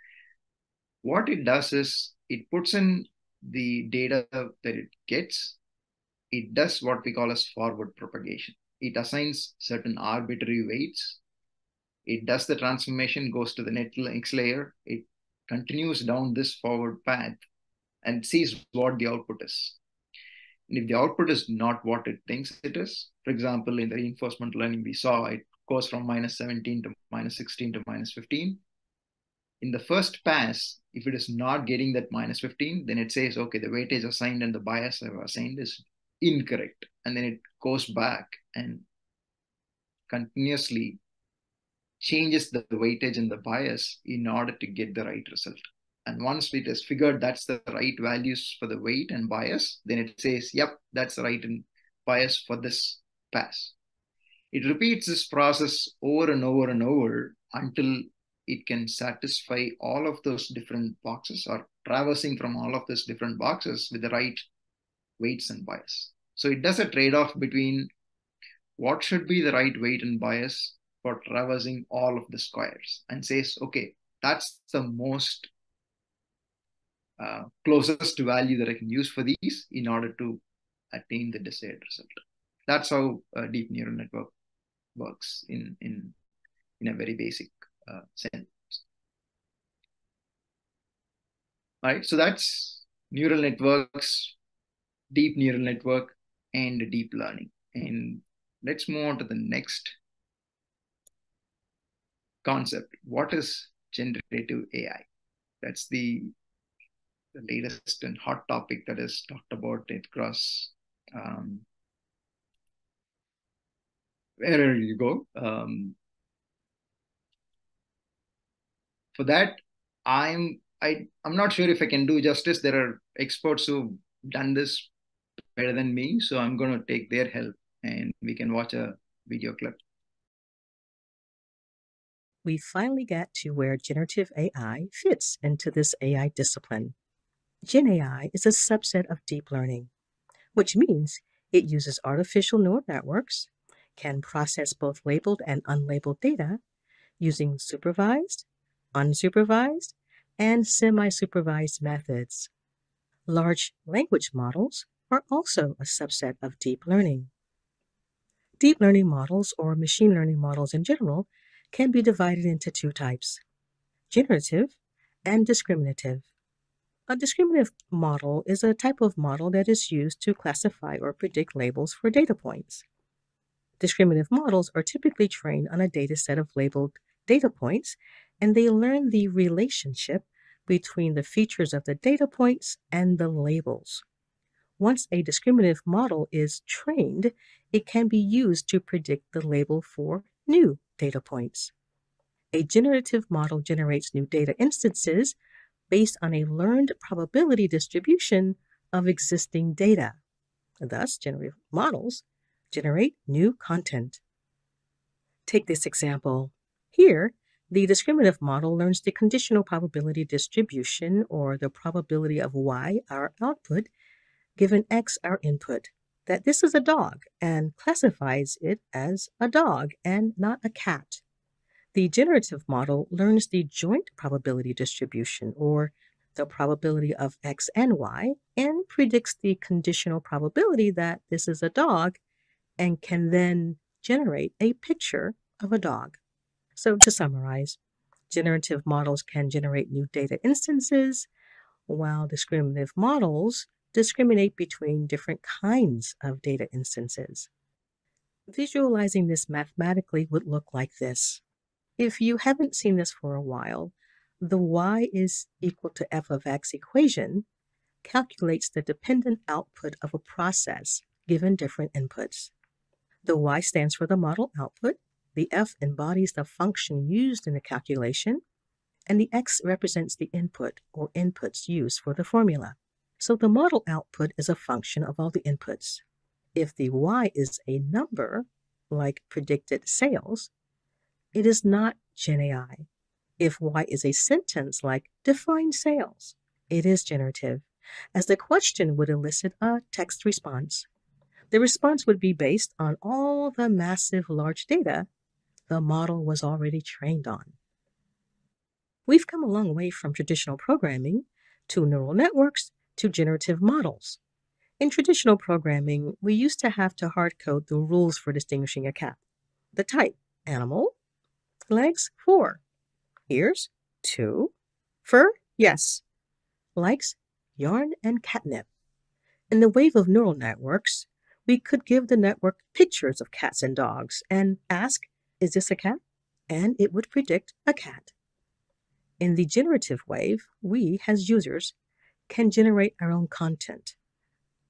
[SPEAKER 1] What it does is it puts in the data that it gets. It does what we call as forward propagation. It assigns certain arbitrary weights. It does the transformation, goes to the next layer. It continues down this forward path and sees what the output is. And if the output is not what it thinks it is, for example, in the reinforcement learning we saw, it goes from -17 to -16 to -15. In the first pass, if it is not getting that -15, then it says, okay, the weightage assigned and the bias I've assigned is incorrect. And then it goes back and continuously changes the weightage and the bias in order to get the right result. And once it has figured that's the right values for the weight and bias, then it says, yep, that's the right and bias for this pass. It repeats this process over and over and over until it can satisfy all of those different boxes, or traversing from all of those different boxes with the right weights and bias. So it does a trade-off between what should be the right weight and bias for traversing all of the squares, and says, okay, that's the most closest value that I can use for these in order to attain the desired result. That's how a deep neural network works in a very basic sense. All right, so that's neural networks, deep neural network, and deep learning. And let's move on to the next concept. What is generative AI? That's the latest and hot topic that is talked about across wherever you go. For that, I'm not sure if I can do justice. There are experts who've done this better than me, so I'm going to take their help, and we can watch a video clip.
[SPEAKER 12] We finally got to where generative AI fits into this AI discipline. Gen AI is a subset of deep learning, which means it uses artificial neural networks, can process both labeled and unlabeled data using supervised, unsupervised, and semi-supervised methods. Large language models are also a subset of deep learning. Deep learning models, or machine learning models in general, can be divided into two types: generative and discriminative. A discriminative model is a type of model that is used to classify or predict labels for data points. Discriminative models are typically trained on a data set of labeled data points, and they learn the relationship between the features of the data points and the labels. Once a discriminative model is trained, it can be used to predict the label for new data points. A generative model generates new data instances based on a learned probability distribution of existing data. Thus, generative models generate new content. Take this example. Here, the discriminative model learns the conditional probability distribution, or the probability of y, our output, given x, our input, that this is a dog, and classifies it as a dog and not a cat. The generative model learns the joint probability distribution, or the probability of x and y, and predicts the conditional probability that this is a dog, and can then generate a picture of a dog. So to summarize, generative models can generate new data instances, while discriminative models discriminate between different kinds of data instances. Visualizing this mathematically would look like this. If you haven't seen this for a while, the y is equal to f of x equation calculates the dependent output of a process given different inputs. The y stands for the model output, the f embodies the function used in the calculation, and the x represents the input or inputs used for the formula. So the model output is a function of all the inputs. If the y is a number, like predicted sales, it is not Gen AI. If y is a sentence like define sales, it is generative, as the question would elicit a text response. The response would be based on all the massive large data the model was already trained on. We've come a long way from traditional programming to neural networks to generative models. In traditional programming, we used to have to hard code the rules for distinguishing a cat. The type, animal. Legs, 4. Ears, 2. Fur, yes. Likes, yarn and catnip. In the wave of neural networks, we could give the network pictures of cats and dogs and ask, is this a cat? And it would predict a cat. In the generative wave, we, as users, can generate our own content,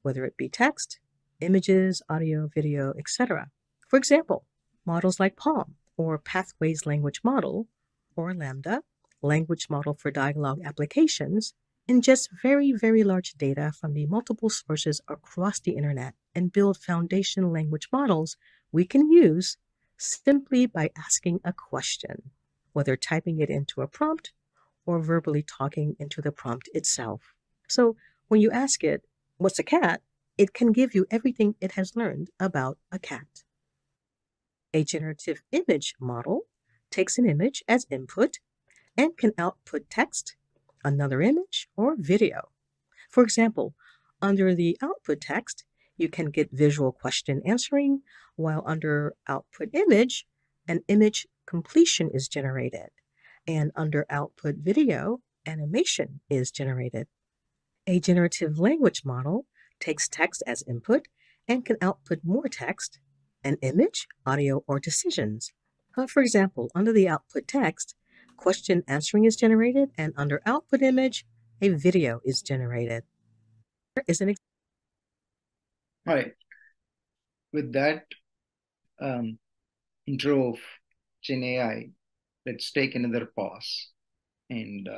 [SPEAKER 12] whether it be text, images, audio, video, etc. For example, models like PaLM, or Pathways Language Model, or Lambda, Language Model for Dialogue Applications, ingest very, very large data from the multiple sources across the internet and build foundation language models we can use simply by asking a question, whether typing it into a prompt or verbally talking into the prompt itself. So when you ask it, what's a cat? It can give you everything it has learned about a cat. A generative image model takes an image as input and can output text, another image, or video. For example, under the output text, you can get visual question answering, while under output image, an image completion is generated, and under output video, animation is generated. A generative language model takes text as input and can output more text, an image, audio, or decisions. For example, under the output text, question answering is generated, and under output image, a video is generated. Here is an example.
[SPEAKER 1] All right. With that intro of Gen AI, let's take another pause and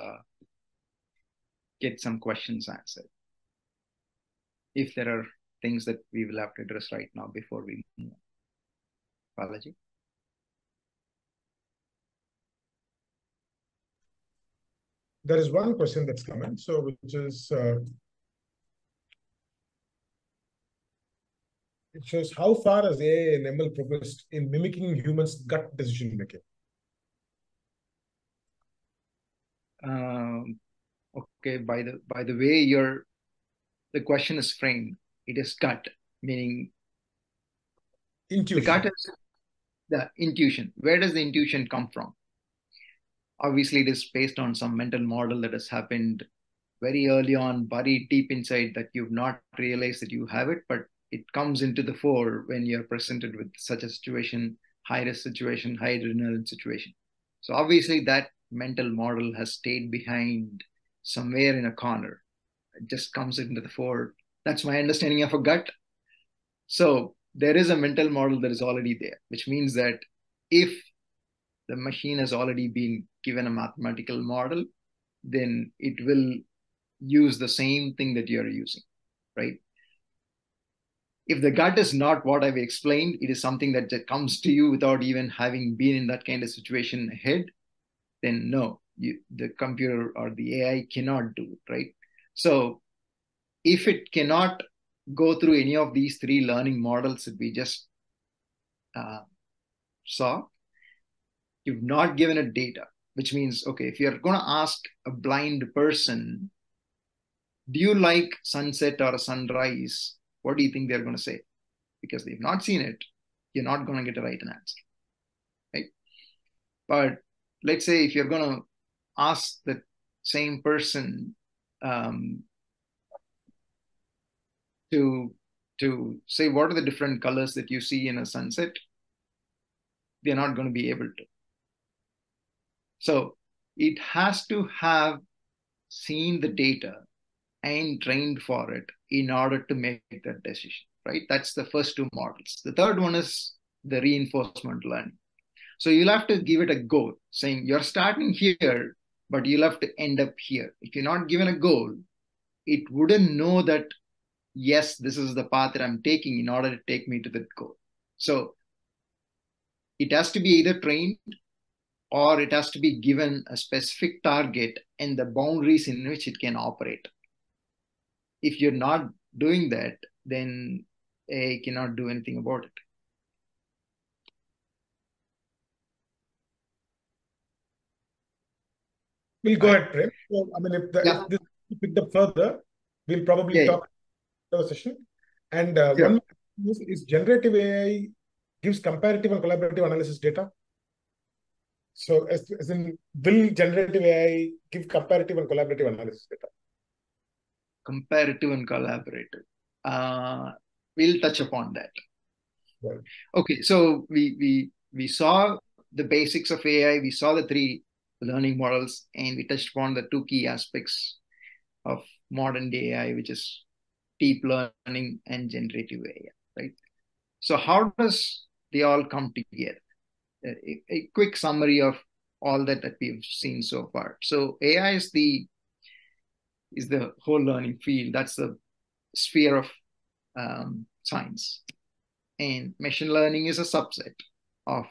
[SPEAKER 1] get some questions answered. If there are things that we will have to address right now before we move on. Balaji?
[SPEAKER 10] There is one question that's come in, so which is, it shows how far has AI and ML progressed in mimicking humans' gut decision making?
[SPEAKER 1] Okay, by the way you're the question is framed, it is gut, meaning
[SPEAKER 10] intuition.
[SPEAKER 1] The gut is the intuition. Where does the intuition come from? Obviously, it is based on some mental model that has happened very early on, buried deep inside, that you've not realized that you have it, but it comes into the fore when you're presented with such a situation, high risk situation, high adrenaline situation. So obviously that mental model has stayed behind somewhere in a corner. It just comes into the fore. That's my understanding of a gut. So there is a mental model that is already there, which means that if the machine has already been given a mathematical model, then it will use the same thing that you're using, right? If the gut is not what I've explained, it is something that just comes to you without even having been in that kind of situation ahead, then no, the computer or the AI cannot do it, right? So if it cannot go through any of these three learning models that we just saw, you've not given it data, which means, okay, if you're going to ask a blind person, do you like sunset or a sunrise? What do you think they're going to say? Because they've not seen it, you're not going to get a right answer, right? But let's say if you're going to ask the same person to say, what are the different colors that you see in a sunset? They're not going to be able to. So it has to have seen the data and trained for it in order to make that decision, right? That's the first two models. The third one is the reinforcement learning. So you'll have to give it a goal, saying you're starting here, but you'll have to end up here. If you're not given a goal, it wouldn't know that, yes, this is the path that I'm taking in order to take me to that goal. So it has to be either trained or it has to be given a specific target and the boundaries in which it can operate. If you're not doing that, then AI cannot do anything about it.
[SPEAKER 10] We'll go ahead, Prem. So, I mean, if this is picked up further, we'll probably talk another session. And one is generative AI gives comparative and collaborative analysis data. So as in, will generative AI give comparative and collaborative analysis data?
[SPEAKER 1] Comparative and collaborative. We'll touch upon that.
[SPEAKER 10] Right.
[SPEAKER 1] Okay, so we saw the basics of AI, we saw the three learning models, and we touched upon the two key aspects of modern day AI, which is deep learning and generative AI, right? So how does they all come together? A quick summary of all that we've seen so far. So AI is the whole learning field. That's the sphere of science. And machine learning is a subset of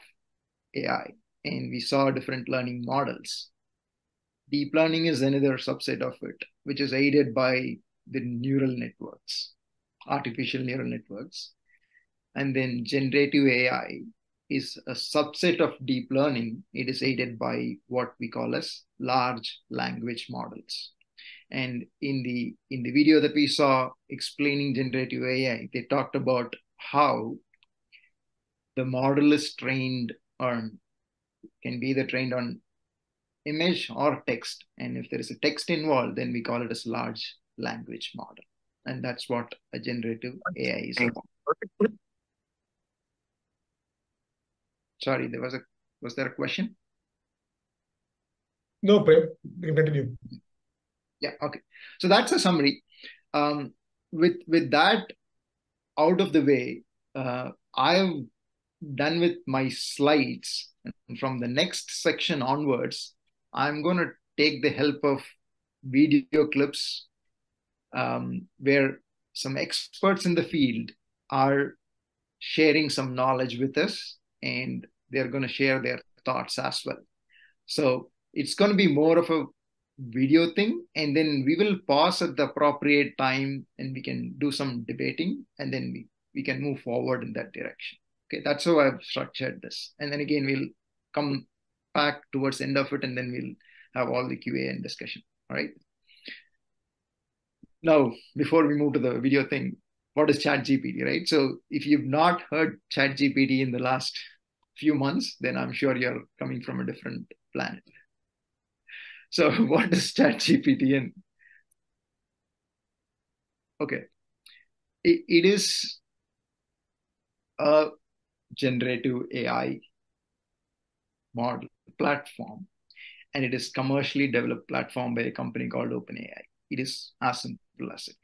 [SPEAKER 1] AI. And we saw different learning models. Deep learning is another subset of it, which is aided by the neural networks, artificial neural networks. And then generative AI is a subset of deep learning. It is aided by what we call as large language models. And in the video that we saw explaining generative AI, they talked about how the model is trained on, can be either trained on image or text. And if there is a text involved, then we call it as large language model. And that's what a generative AI is about. Sorry, was there a question?
[SPEAKER 10] No, Prem, you can continue.
[SPEAKER 1] Yeah, okay. So that's a summary. With that out of the way, I've done with my slides. And from the next section onwards, I'm going to take the help of video clips where some experts in the field are sharing some knowledge with us, and they're going to share their thoughts as well. So it's going to be more of a video thing, and then we will pause at the appropriate time and we can do some debating, and then we can move forward in that direction. Okay, that's how I've structured this. And then again, we'll come back towards the end of it, and then we'll have all the QA and discussion. All right. Now, before we move to the video thing, what is ChatGPT, right? So if you've not heard ChatGPT in the last few months, then I'm sure you're coming from a different planet. So what is ChatGPT? And okay, it is a generative AI model platform, and it is commercially developed platform by a company called OpenAI. It is as simple as it,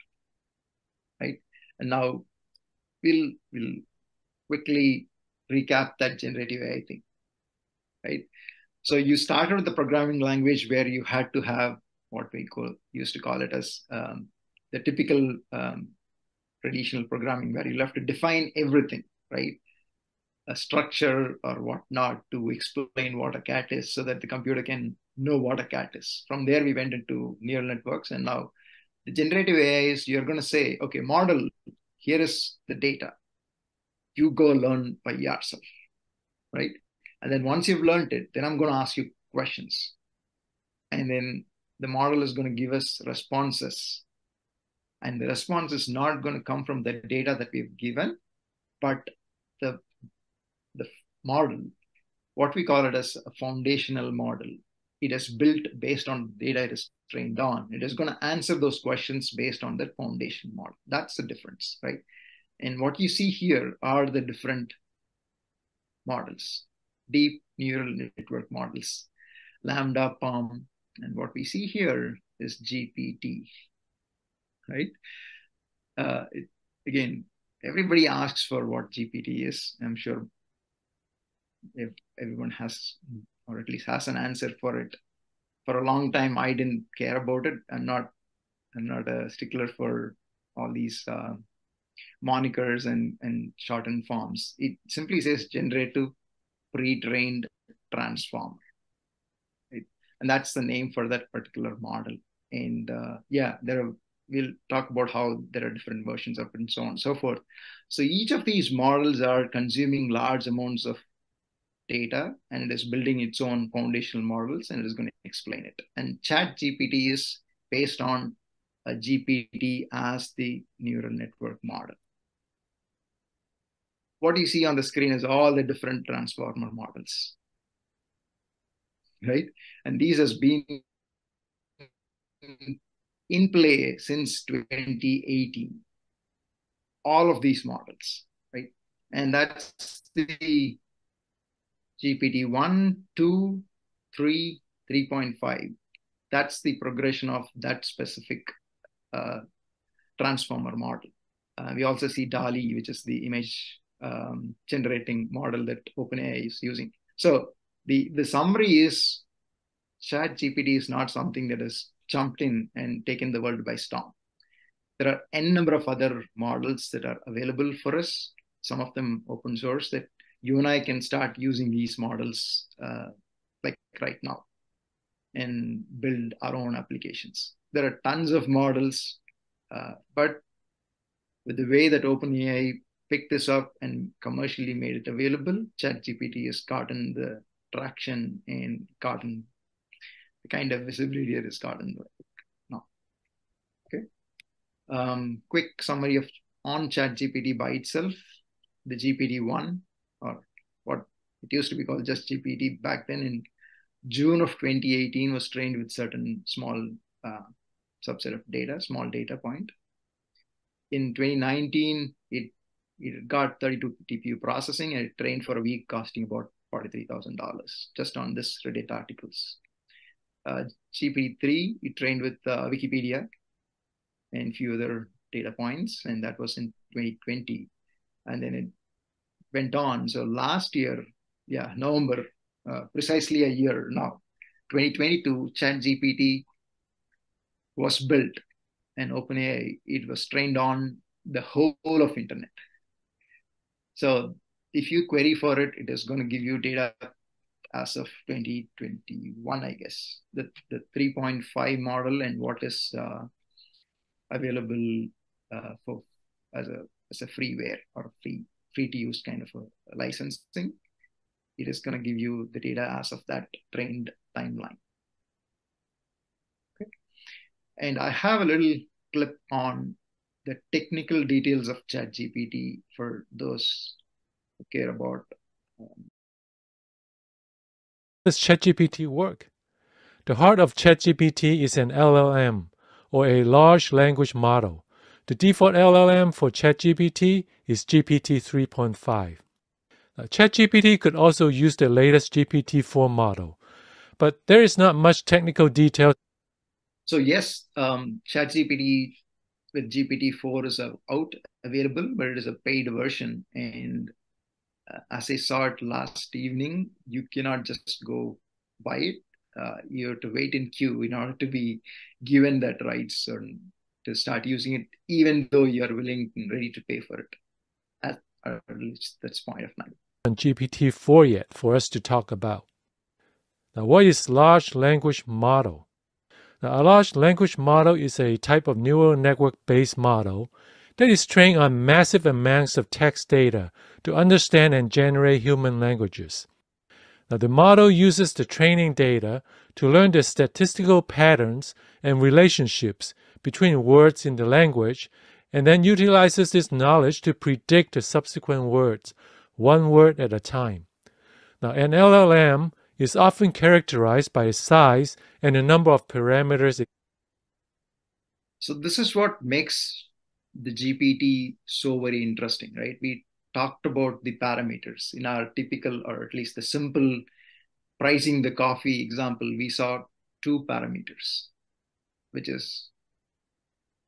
[SPEAKER 1] right? And now we'll quickly recap that generative AI thing, right? So you started with the programming language where you had to have what we used to call it as the typical traditional programming, where you'll have to define everything, right? A structure or whatnot to explain what a cat is so that the computer can know what a cat is. From there, we went into neural networks. And now the generative AI is you're going to say, okay, model, here is the data. You go learn by yourself, right? And then once you've learned it, then I'm going to ask you questions. And then the model is going to give us responses. And the response is not going to come from the data that we've given, but the model, what we call it as a foundational model. It is built based on data it is trained on. It is going to answer those questions based on that foundation model. That's the difference, right? And what you see here are the different models, deep neural network models, Lambda, PaLM, and what we see here is GPT, right? Again, everybody asks for what GPT is. I'm sure if everyone has, or at least has an answer for it. For a long time, I didn't care about it. I'm not a stickler for all these monikers and shortened forms. It simply says generative pre-trained transformer. Right? And that's the name for that particular model. And we'll talk about how there are different versions of it and so on and so forth. So each of these models are consuming large amounts of data, and it is building its own foundational models, and it is going to explain it. And ChatGPT is based on a GPT as the neural network model. What you see on the screen is all the different transformer models, right? And these has been in play since 2018. All of these models, right? And that's the GPT 1, 2, 3, 3.5. That's the progression of that specific transformer model. We also see DALL-E, which is the image generating model that OpenAI is using. So the summary is ChatGPT is not something that has jumped in and taken the world by storm. There are n number of other models that are available for us, some of them open source, that you and I can start using these models like right now and build our own applications. There are tons of models, but with the way that OpenAI picked this up and commercially made it available, ChatGPT has gotten the traction and gotten the kind of visibility it has gotten now. Okay. Quick summary on ChatGPT by itself. The GPT-1, or what it used to be called just GPT back then, in June of 2018 was trained with certain small subset of data, small data point. In 2019, it got 32 TPU processing, and it trained for a week, costing about $43,000 just on this Reddit articles. GPT-3, it trained with Wikipedia and a few other data points, and that was in 2020. And then it went on. So last year, November, precisely a year now, 2022, ChatGPT was built, and OpenAI, it was trained on the whole of internet. So if you query for it, it is going to give you data as of 2021, I guess, the 3.5 model and what is available for as a freeware or free to use kind of a licensing. It is going to give you the data as of that trained timeline. Okay. And I have a little clip on the technical details of ChatGPT for those who care about.
[SPEAKER 13] Does ChatGPT work? The heart of ChatGPT is an LLM, or a large language model. The default LLM for ChatGPT is GPT 3.5. ChatGPT could also use the latest GPT-4 model, but there is not much technical detail.
[SPEAKER 1] So yes, ChatGPT with GPT-4 is out available, but it is a paid version. And as I saw it last evening, you cannot just go buy it. You have to wait in queue in order to be given that rights or to start using it, even though you are willing and ready to pay for it. At least that's point of time.
[SPEAKER 13] GPT-4 yet for us to talk about. Now, what is large language model? Now, a large language model is a type of neural network-based model that is trained on massive amounts of text data to understand and generate human languages. Now, the model uses the training data to learn the statistical patterns and relationships between words in the language, and then utilizes this knowledge to predict the subsequent words, one word at a time. Now, an LLM is often characterized by its size and the number of parameters.
[SPEAKER 1] So this is what makes the GPT so very interesting, right? We talked about the parameters in our typical, or at least the simple pricing the coffee example. We saw two parameters, which is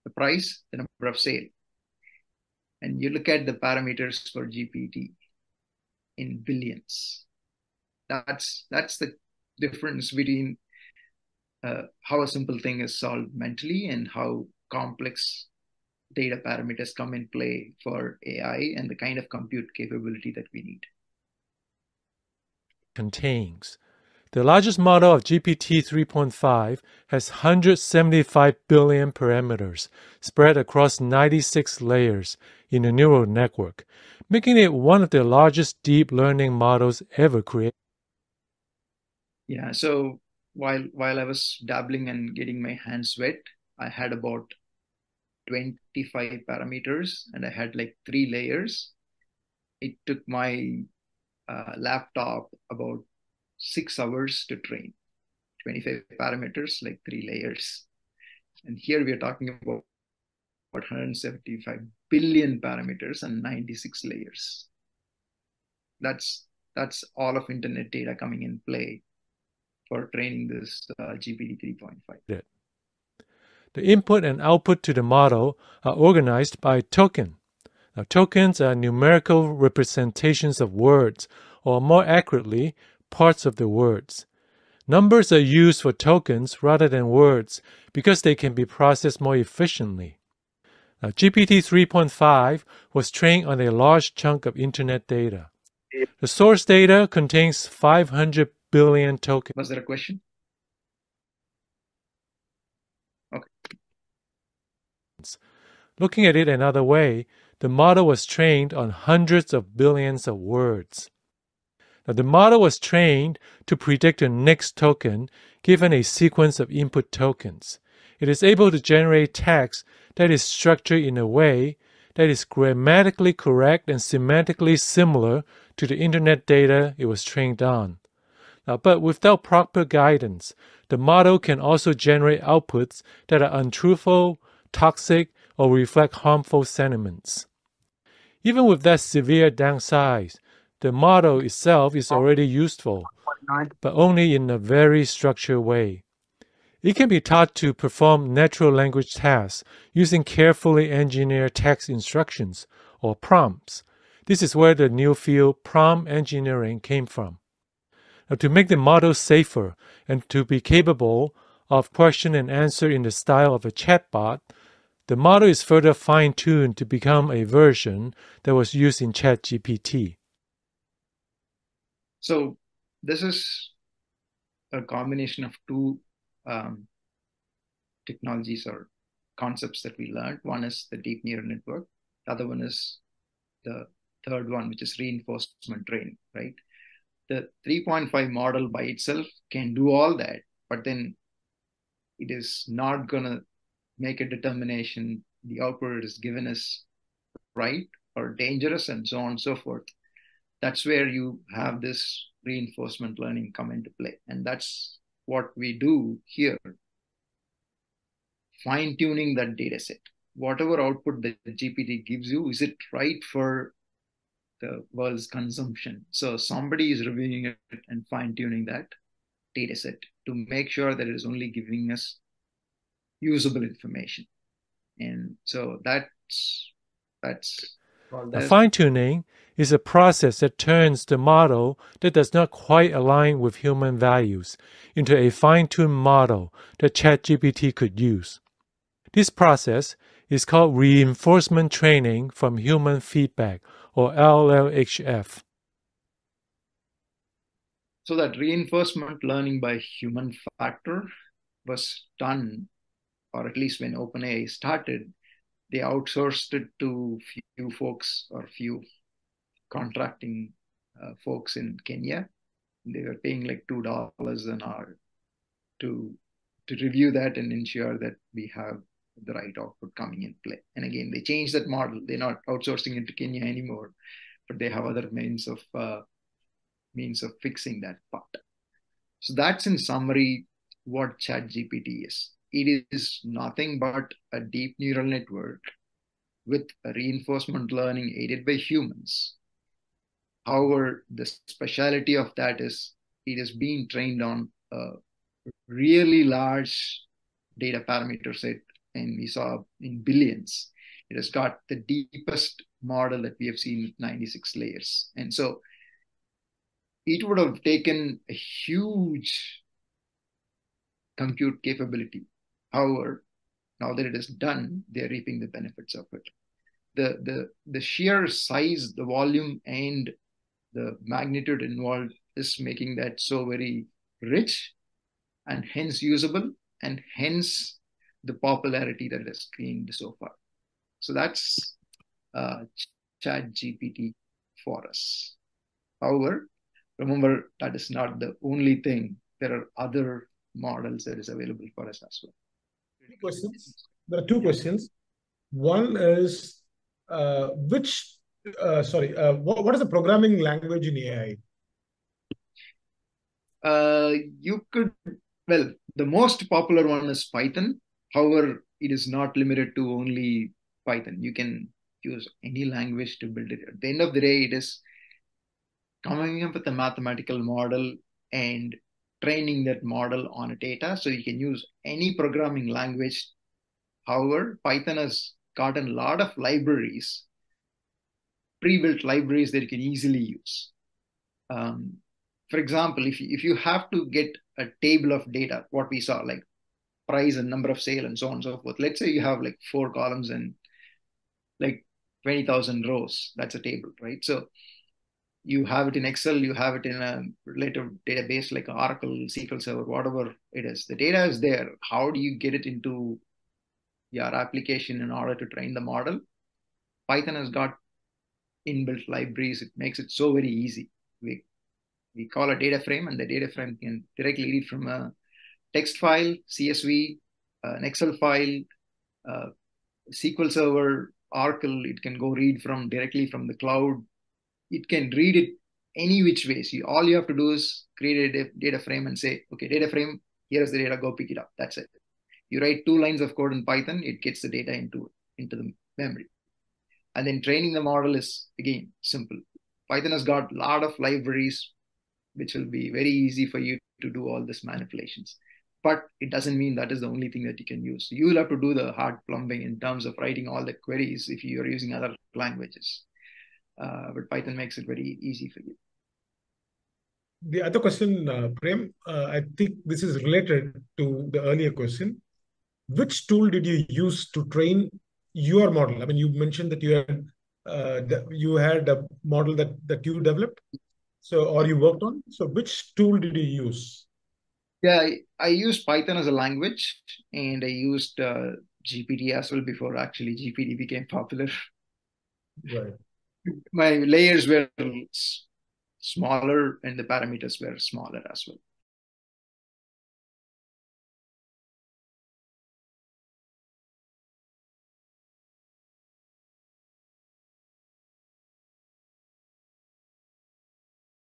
[SPEAKER 1] the price, the number of sale. And you look at the parameters for GPT in billions. That's the difference between how a simple thing is solved mentally and how complex data parameters come in play for AI and the kind of compute capability that we need.
[SPEAKER 13] Contains. The largest model of GPT 3.5 has 175 billion parameters spread across 96 layers in a neural network, making it one of the largest deep learning models ever created.
[SPEAKER 1] Yeah, so while I was dabbling and getting my hands wet, I had about 25 parameters and I had like 3 layers. It took my laptop about 6 hours to train 25 parameters, like 3 layers. And here we are talking about 175 billion parameters and 96 layers. That's all of internet data coming in play for training this GPT 3.5.
[SPEAKER 13] The input and output to the model are organized by token. Now, tokens are numerical representations of words, or more accurately, parts of the words. Numbers are used for tokens rather than words because they can be processed more efficiently. Now, GPT 3.5 was trained on a large chunk of internet data. The source data contains 500 billion tokens.
[SPEAKER 1] Was there a question? Okay.
[SPEAKER 13] Looking at it another way, the model was trained on hundreds of billions of words. Now, the model was trained to predict the next token given a sequence of input tokens. It is able to generate text that is structured in a way that is grammatically correct and semantically similar to the internet data it was trained on. Now, but without proper guidance, the model can also generate outputs that are untruthful, toxic, or reflect harmful sentiments. Even with that severe downside, the model itself is already useful, but only in a very structured way. It can be taught to perform natural language tasks using carefully engineered text instructions, or prompts. This is where the new field prompt engineering came from. Now, to make the model safer and to be capable of question and answer in the style of a chatbot, the model is further fine-tuned to become a version that was used in ChatGPT.
[SPEAKER 1] So this is a combination of two technologies or concepts that we learned. One is the deep neural network. The other one is the third one, which is reinforcement training, right? The 3.5 model by itself can do all that, but then it is not going to make a determination the output is given is right or dangerous and so on and so forth. That's where you have this reinforcement learning come into play. And that's what we do here, fine-tuning that data set. Whatever output the GPT gives you, is it right for the world's consumption? So somebody is reviewing it and fine-tuning that data set to make sure that it is only giving us usable information. And so that's
[SPEAKER 13] now, fine-tuning is a process that turns the model that does not quite align with human values into a fine-tuned model that ChatGPT could use. This process is called reinforcement training from human feedback, or LLHF.
[SPEAKER 1] So that reinforcement learning by human factor was done, or at least when OpenAI started, they outsourced it to few folks or few contracting folks in Kenya. They were paying like $2 an hour to review that and ensure that we have the right output coming in play. And again, they changed that model. They're not outsourcing it to Kenya anymore, but they have other means of fixing that part. So that's in summary what ChatGPT is. It is nothing but a deep neural network with a reinforcement learning aided by humans. However, the speciality of that is it is being trained on a really large data parameter set, and we saw in billions. It has got the deepest model that we have seen with 96 layers. And so it would have taken a huge compute capability. However, now that it is done, they're reaping the benefits of it. The sheer size, the volume, and the magnitude involved is making that so very rich and hence usable, and hence the popularity that it has gained so far. So that's ChatGPT for us. However, remember, that is not the only thing. There are other models that is available for us as well.
[SPEAKER 10] There are two questions. One is, what is the programming language in AI?
[SPEAKER 1] The most popular one is Python. However, it is not limited to only Python. You can use any language to build it. At the end of the day, it is coming up with a mathematical model and training that model on a data. So you can use any programming language. However, Python has gotten a lot of libraries, pre-built libraries that you can easily use. For example, if you have to get a table of data, what we saw, like price and number of sale and so on and so forth. Let's say you have like 4 columns and like 20,000 rows. That's a table, right? So you have it in Excel, you have it in a related database like Oracle, SQL Server, whatever it is. The data is there. How do you get it into your application in order to train the model? Python has got inbuilt libraries. It makes it so very easy. We call a data frame, and the data frame can directly read from a text file, CSV, an Excel file, SQL Server, Oracle. It can go read directly from the cloud. It can read it any which ways. All you have to do is create a data frame and say, okay, data frame, here's the data, go pick it up. That's it. You write 2 lines of code in Python, it gets the data into the memory. And then training the model is, again, simple. Python has got a lot of libraries, which will be very easy for you to do all these manipulations. But it doesn't mean that is the only thing that you can use. You will have to do the hard plumbing in terms of writing all the queries if you are using other languages. But Python makes it very easy for you.
[SPEAKER 10] The other question, Prem, I think this is related to the earlier question. Which tool did you use to train your model? I mean, you mentioned that you had a model that you developed, or you worked on. So which tool did you use?
[SPEAKER 1] Yeah, I used Python as a language, and I used GPT as well before actually GPT became popular.
[SPEAKER 10] Right.
[SPEAKER 1] My layers were smaller and the parameters were smaller as well.